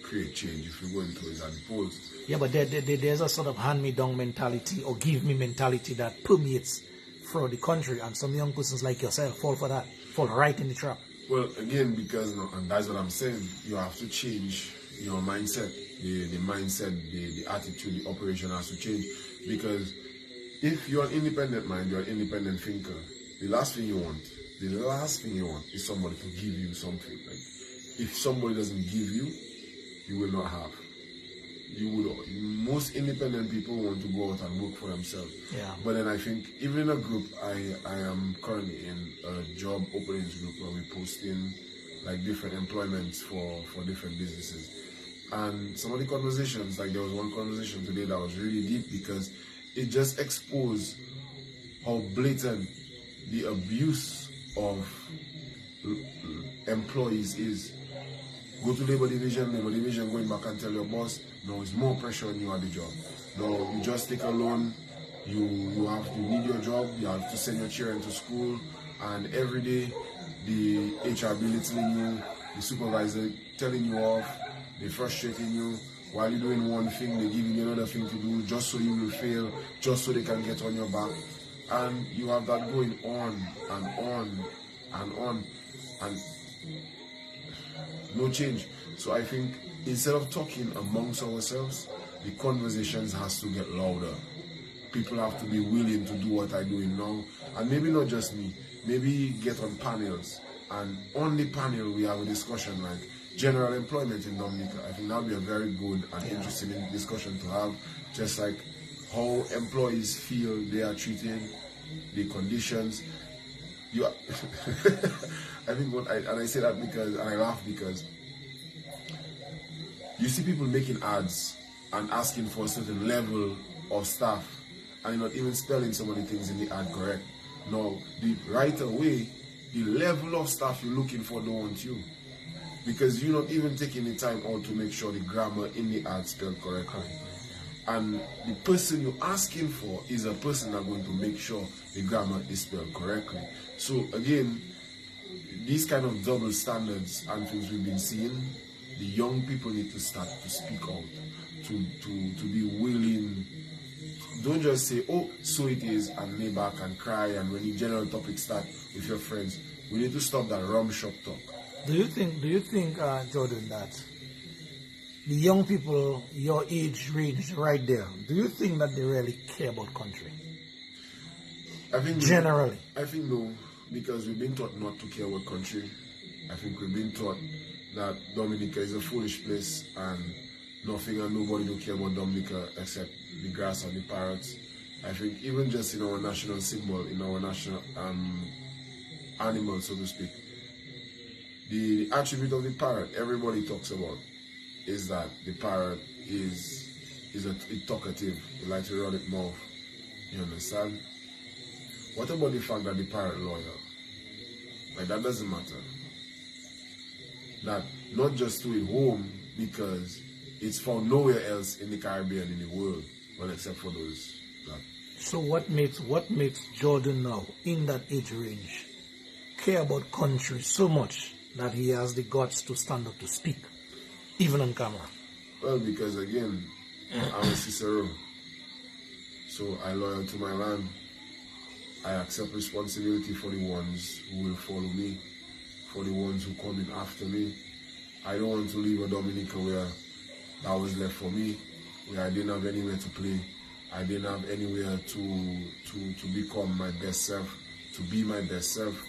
create change, if we're going to, is at the polls. Yeah, but there's a sort of hand-me-down mentality or give-me mentality that permeates throughout the country, and some young persons like yourself fall for that, fall right in the trap. Well, again, because, and that's what I'm saying, you have to change your mindset, the mindset, the attitude, the operation has to change. Because if you're an independent mind, you're an independent thinker, the last thing you want is somebody to give you something. Like, if somebody doesn't give you, you will not have. most independent people want to go out and work for themselves. Yeah. But then I think even in a group, I am currently in a job openings group where we post in like different employments for different businesses. And some of the conversations, like there was one conversation today that was really deep because it just exposed how blatant the abuse of employees is. Go to labor division going back and tell your boss, no, it's more pressure on you at the job. No, you just take a loan, you need your job, you have to send your children to school, and every day the HR belittling you, the supervisor telling you off, they frustrating you. While you're doing one thing, they're giving you another thing to do just so you will fail, just so they can get on your back. And you have that going on and on and on, and no change. So I think instead of talking amongst ourselves, the conversations has to get louder. People have to be willing to do what I'm doing now, and maybe not just me, maybe get on panels, and on the panel we have a discussion like general employment in Dominica. I think that would be a very good and interesting discussion to have, just like how employees feel they are treated, the conditions. I think I say that because, and I laugh because you see people making ads and asking for a certain level of staff, and you're not even spelling some of the things in the ad correct. No, right away, the level of staff you're looking for don't want you, because you're not even taking the time out to make sure the grammar in the ad spelled correctly. And the person you're asking for is a person that's going to make sure the grammar is spelled correctly. So again, these kind of double standards and things we've been seeing, the young people need to start to speak out, to be willing. Don't just say, oh, so it is, and lay back and cry, and when the general topics start with your friends. We need to stop that rum shop talk. Do you think, Jordon, that the young people, your age range right there, do you think that they really care about country? I think generally. I think no, because we've been taught not to care about country. I think we've been taught that Dominica is a foolish place and nothing and nobody do care about Dominica except the grass and the parrots. I think even just in our national symbol, in our national animal, so to speak, the attribute of the parrot everybody talks about is that the parrot is talkative. It likes to run its mouth. You understand? What about the fact that the parrot loyal? Like, that doesn't matter. That not just to a home, because it's found nowhere else in the Caribbean, in the world, well, except for those. So what makes Jordon now, in that age range, care about country so much that he has the guts to stand up to speak, even on camera? Well, because again, I'm a Cicero, so I loyal to my land. I accept responsibility for the ones who will follow me, for the ones who come in after me. I don't want to leave a Dominica where that was left for me, where I didn't have anywhere to play. I didn't have anywhere to become my best self, to be my best self.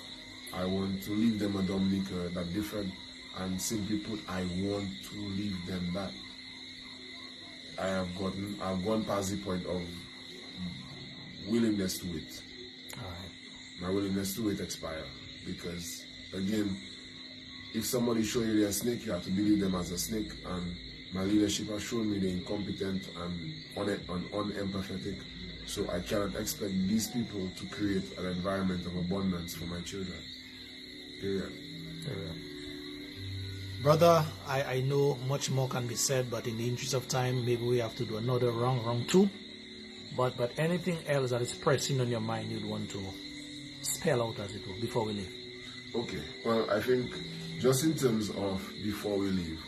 I want to leave them a Dominica that different, and simply put, I want to leave them that. I've gone past the point of willingness to it. All right. My willingness to it expire, because again, if somebody show you they're a snake, you have to believe them as a snake, and my leadership has shown me they're incompetent and unempathetic, so I cannot expect these people to create an environment of abundance for my children. Period. Brother, I know much more can be said, but in the interest of time, maybe we have to do another round two. But anything else that is pressing on your mind you'd want to spell out, as it were, before we leave? Okay. Well, I think just in terms of before we leave,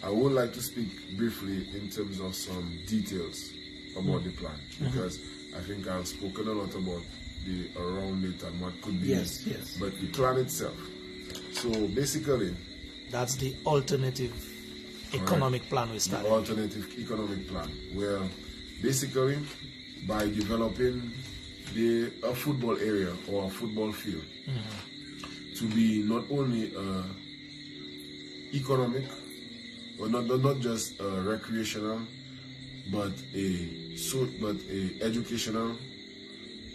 I would like to speak briefly in terms of some details about the plan, because I think I've spoken a lot about the around it and what could be. Yes. But the plan itself. So basically, that's the alternative economic plan we started. The alternative economic plan, where basically by developing a football area or a football field to be not only economic, well, not just recreational, but a educational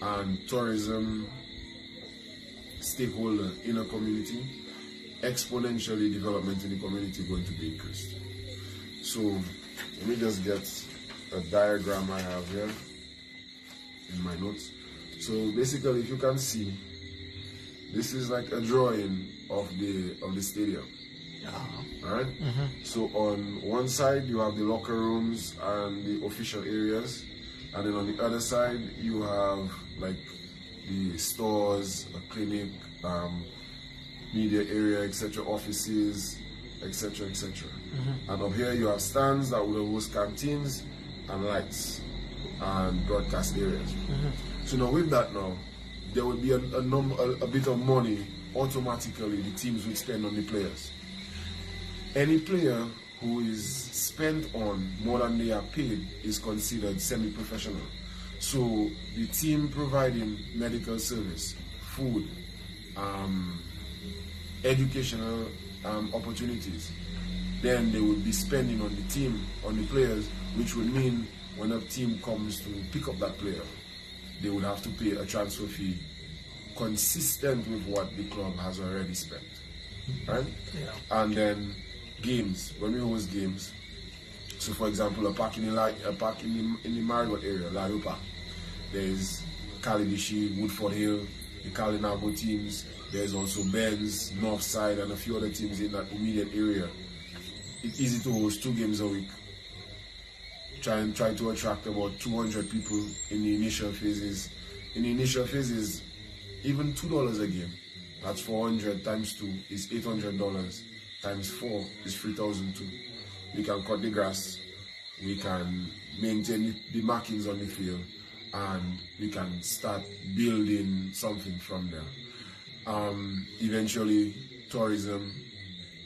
and tourism stakeholder in a community, exponentially development in the community going to be increased. So let me just get a diagram I have here in my notes. So basically, if you can see, this is like a drawing of the stadium. All right. So on one side you have the locker rooms and the official areas, and then on the other side you have like the stores, a clinic, media area, etc., offices, etc., etc. And up here you have stands that will host canteens and lights and broadcast areas. So now with that, now there will be a bit of money automatically the teams will spend on the players. Any player who is spent on more than they are paid is considered semi-professional. So the team providing medical service, food, educational opportunities, then they would be spending on the team, on the players, which would mean when a team comes to pick up that player, they would have to pay a transfer fee consistent with what the club has already spent, right? Yeah. And then games, when we host games, so for example, a park in the Marigot area, Lario Park, there's Kalidishi, Woodford Hill, the Kalinago teams, there's also Benz, Northside, and a few other teams in that immediate area. It's easy to host 2 games a week. Try to attract about 200 people in the initial phases. In the initial phases, even $2 a game, that's 400 times 2 is $800. Times 4 is 3,002. We can cut the grass, we can maintain the markings on the field, and we can start building something from there. Eventually, tourism.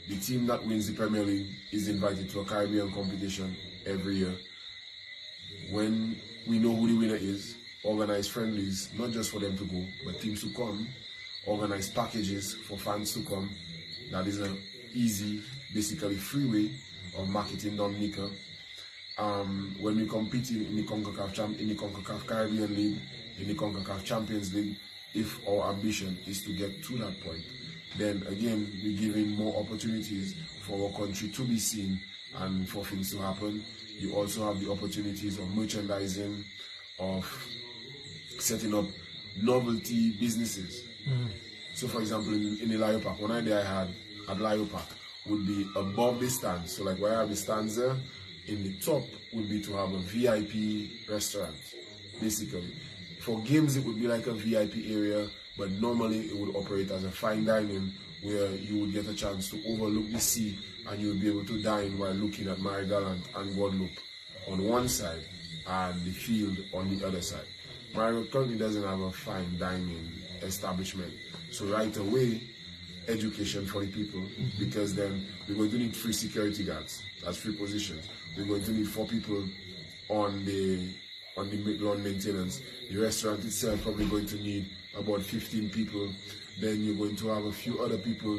The team that wins the Premier League is invited to a Caribbean competition every year. When we know who the winner is, organize friendlies, not just for them to go, but teams to come, organize packages for fans to come. That is an easy, basically free way of marketing Dominica. When we compete in the CONCACAF Caribbean League, in the CONCACAF Champions League, if our ambition is to get to that point, then again we're giving more opportunities for our country to be seen and for things to happen. You also have the opportunities of merchandising, of setting up novelty businesses. So for example, in the Lario Park, one idea I had at Lario Park would be above the stand. So like where I have the stands there, in the top would be to have a VIP restaurant, basically. For games, it would be like a VIP area, but normally it would operate as a fine dining where you would get a chance to overlook the sea and you would be able to dine while looking at Marie-Galante and Guadeloupe on one side and the field on the other side. Marie currently doesn't have a fine dining establishment. So right away, education for the people, because then we're going to need 3 security guards. That's 3 positions. We're going to need 4 people on the lawn maintenance. The restaurant itself probably going to need about 15 people. Then you're going to have a few other people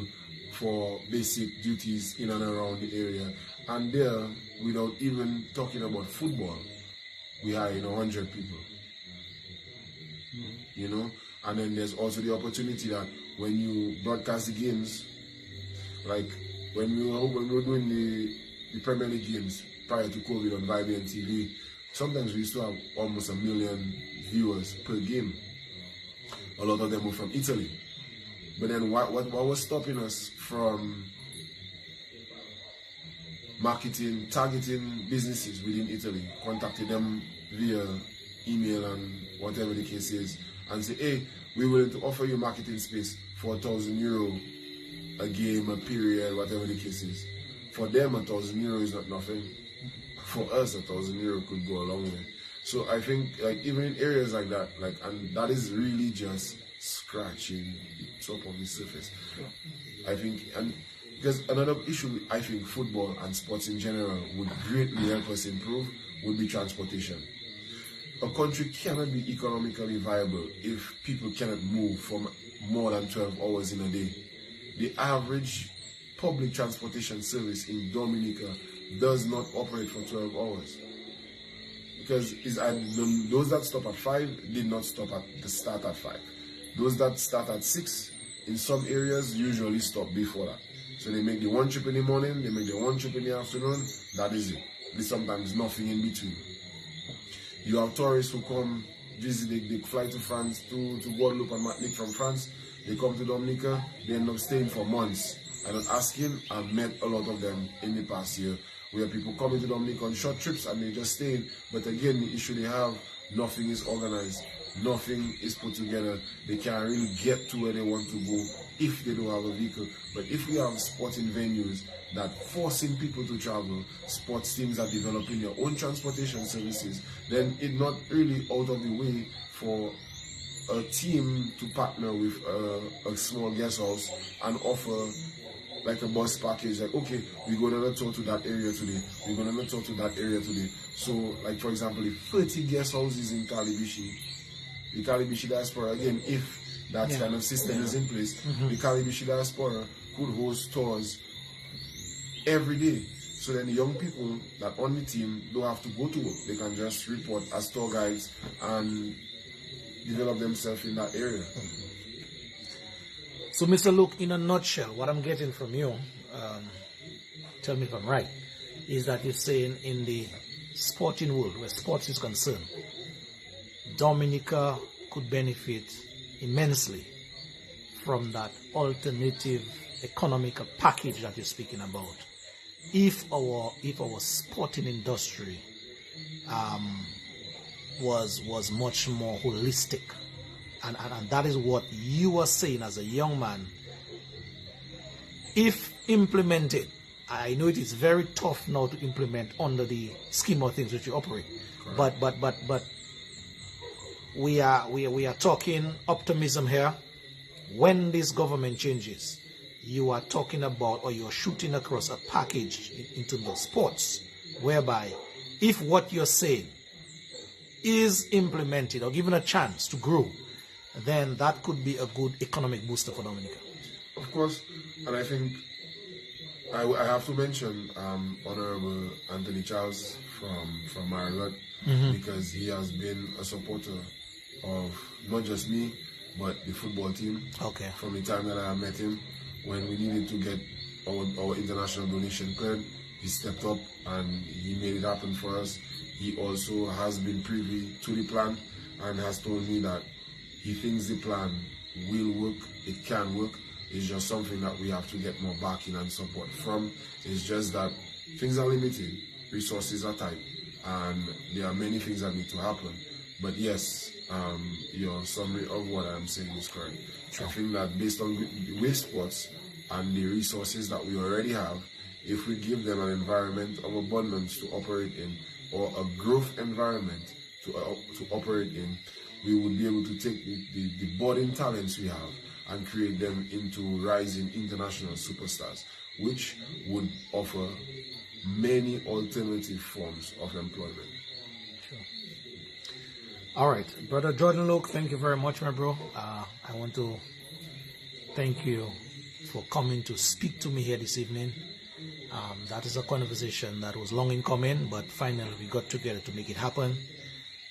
for basic duties in and around the area. And there, without even talking about football, we are 100 people. You know? And then there's also the opportunity that when you broadcast the games, like when we were doing the Premier League games prior to COVID on Vibrant TV, sometimes we used to have almost 1 million viewers per game. A lot of them were from Italy. But then what was stopping us from targeting businesses within Italy, contacting them via email and whatever the case is, and say, hey, we're willing to offer you marketing space for €1,000 a game, a period, whatever the case is. For them, €1,000 is not nothing. For us, €1,000 could go a long way. So I think, like, even in areas like that, and that is really just scratching the top of the surface. I think, and because another issue, I think football and sports in general would greatly help us improve would be transportation. A country cannot be economically viable if people cannot move for more than 12 hours in a day. The average public transportation service in Dominica does not operate for 12 hours. Because those that stop at 5 did not stop at the start at 5. Those that start at 6, in some areas, usually stop before that. So they make the one trip in the morning, they make the one trip in the afternoon, that is it. There's sometimes nothing in between. You have tourists who come visit, they fly to France, to Guadeloupe and Martinique from France. They come to Dominica, they end up staying for months. I was asking, I've met a lot of them in the past year, where people come into Dominica on short trips and they just stay in. But again, the issue they have, nothing is organized, nothing is put together. They can't really get to where they want to go if they don't have a vehicle. But if we have sporting venues that forcing people to travel, sports teams are developing their own transportation services, then it's not really out of the way for a team to partner with a small guest house and offer like a bus package, like, okay, we're going to tour to that area today, we're going to tour to that area today. So, like, for example, if 30 guest houses in Calibishi, the Calibishi diaspora, again, if that kind of system is in place, the Calibishi diaspora could host tours every day. So then the young people that on the team don't have to go to work. They can just report as tour guides and develop themselves in that area. So, Mr. Luke, in a nutshell, what I'm getting from you, tell me if I'm right, is that you're saying in the sporting world, where sports is concerned, Dominica could benefit immensely from that alternative economical package that you're speaking about. If our sporting industry was much more holistic. And that is what you are saying as a young man. If implemented, I know it is very tough now to implement under the scheme of things which you operate. Correct. But we are talking optimism here. When this government changes, you are talking about, or you're shooting across a package into the sports, whereby if what you're saying is implemented or given a chance to grow, then that could be a good economic booster for Dominica. Of course, and I think I have to mention Honorable Anthony Charles from Marriott, because he has been a supporter of not just me, but the football team. Okay. From the time that I met him, when we needed to get our international donation cleared, he stepped up and he made it happen for us. He also has been privy to the plan and has told me that he thinks the plan will work, it can work. It's just something that we have to get more backing and support from. It's just that things are limited, resources are tight, and there are many things that need to happen. But yes, your summary of what I'm saying is correct. Sure. I think that based on wave sports and the resources that we already have, if we give them an environment of abundance to operate in, or a growth environment to operate in, we would be able to take the budding talents we have and create them into rising international superstars, which would offer many alternative forms of employment. Sure. All right, Brother Jordon Luke, thank you very much, my bro. I want to thank you for coming to speak to me here this evening. That is a conversation that was long in coming, but finally we got together to make it happen.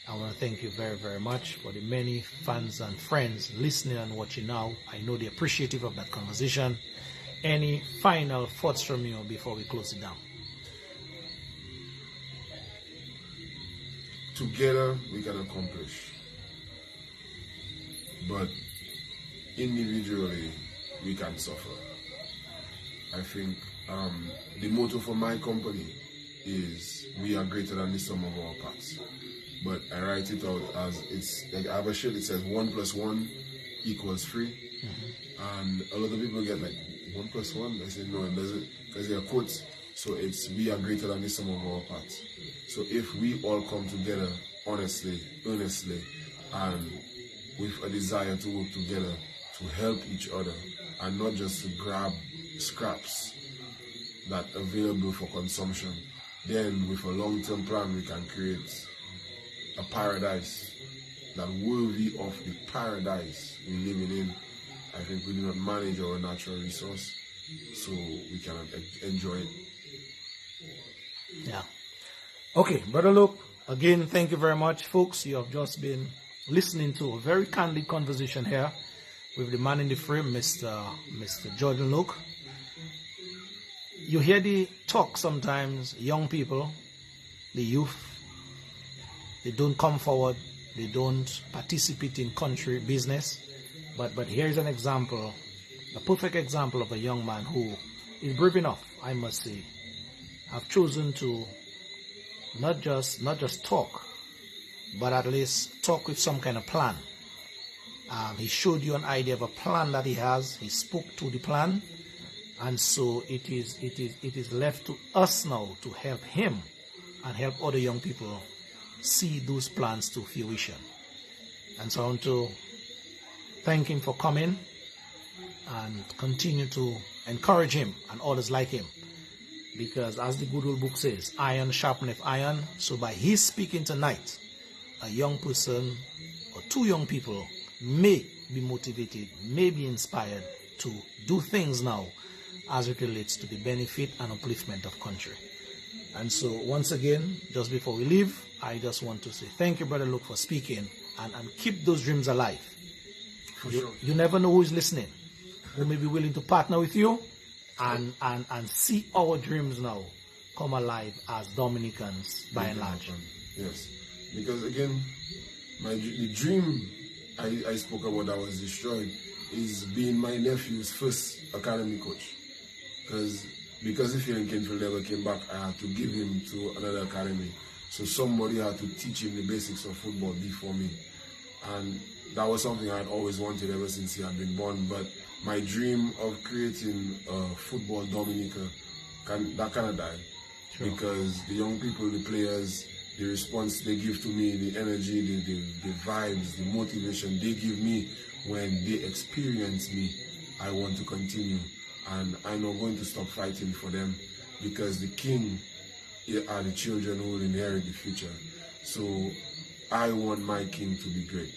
I want to thank you very, very much for the many fans and friends listening and watching now. I know they're appreciative of that conversation. Any final thoughts from you before we close it down? Together we can accomplish, but individually we can suffer. I think the motto for my company is we are greater than the sum of our parts. But I write it out as, it's like, I have a shirt that says 1 + 1 = 3. And a lot of people get like 1 + 1. I say no, it doesn't, because they are quotes. So it's we are greater than the sum of our parts. So if we all come together honestly, earnestly, and with a desire to work together to help each other, and not just to grab scraps that are available for consumption, then with a long-term plan we can create a paradise that worthy of the paradise we're living in. I think we do not manage our natural resource, so we can enjoy it. Yeah. Okay, Brother Luke, again, thank you very much, folks. You have just been listening to a very candid conversation here with the man in the frame, Mr. Jordon Luke. You hear the talk sometimes, young people, the youth, they don't come forward, they don't participate in country business. But here's an example, a perfect example of a young man who is brave enough, I must say, have chosen to not just talk, but at least talk with some kind of plan. He showed you an idea of a plan that he has. He spoke to the plan, and so it is left to us now to help him and help other young people see those plans to fruition. And so I want to thank him for coming and continue to encourage him and others like him. Because as the good old book says, iron sharpeneth iron. So by his speaking tonight, a young person or two young people may be motivated, may be inspired to do things now as it relates to the benefit and upliftment of country. And so once again, just before we leave, I just want to say thank you, Brother Luke, for speaking, and keep those dreams alive. For sure. You never know who is listening, who may be willing to partner with you and see our dreams now come alive as Dominicans by and large. Yes, because again, the dream I spoke about that was destroyed is being my nephew's first academy coach. Because if Ian Kinfield never came back, I had to give him to another academy. So somebody had to teach him the basics of football before me. And that was something I had always wanted ever since he had been born. But my dream of creating a football Dominica, that kind of died. Sure. Because the young people, the players, the response they give to me, the energy, the vibes, the motivation they give me when they experience me, I want to continue. And I'm not going to stop fighting for them, because the king are the children who will inherit the future. So I want my king to be great.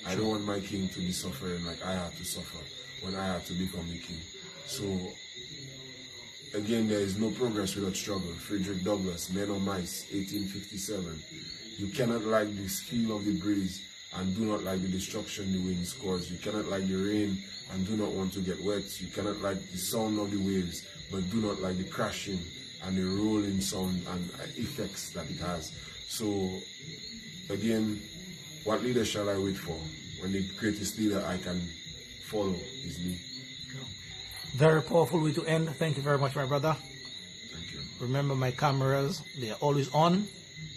I don't want my king to be suffering like I had to suffer when I had to become the king. So again, there is no progress without struggle. Frederick Douglass, Men or Mice, 1857. You cannot like the feel of the breeze and do not like the destruction the wind scores. You cannot like the rain and do not want to get wet. You cannot like the sound of the waves, but do not like the crashing and the rolling sound and effects that it has. So again, what leader shall I wait for when the greatest leader I can follow is me? Very powerful way to end. Thank you very much, my brother. Thank you. Remember, my cameras, they are always on.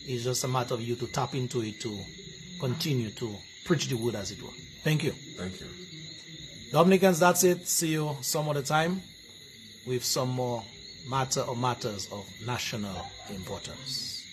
It's just a matter of you to tap into it to continue to preach the word, as it were. Thank you. Thank you. Dominicans, that's it. See you some other time with some more matters of national importance.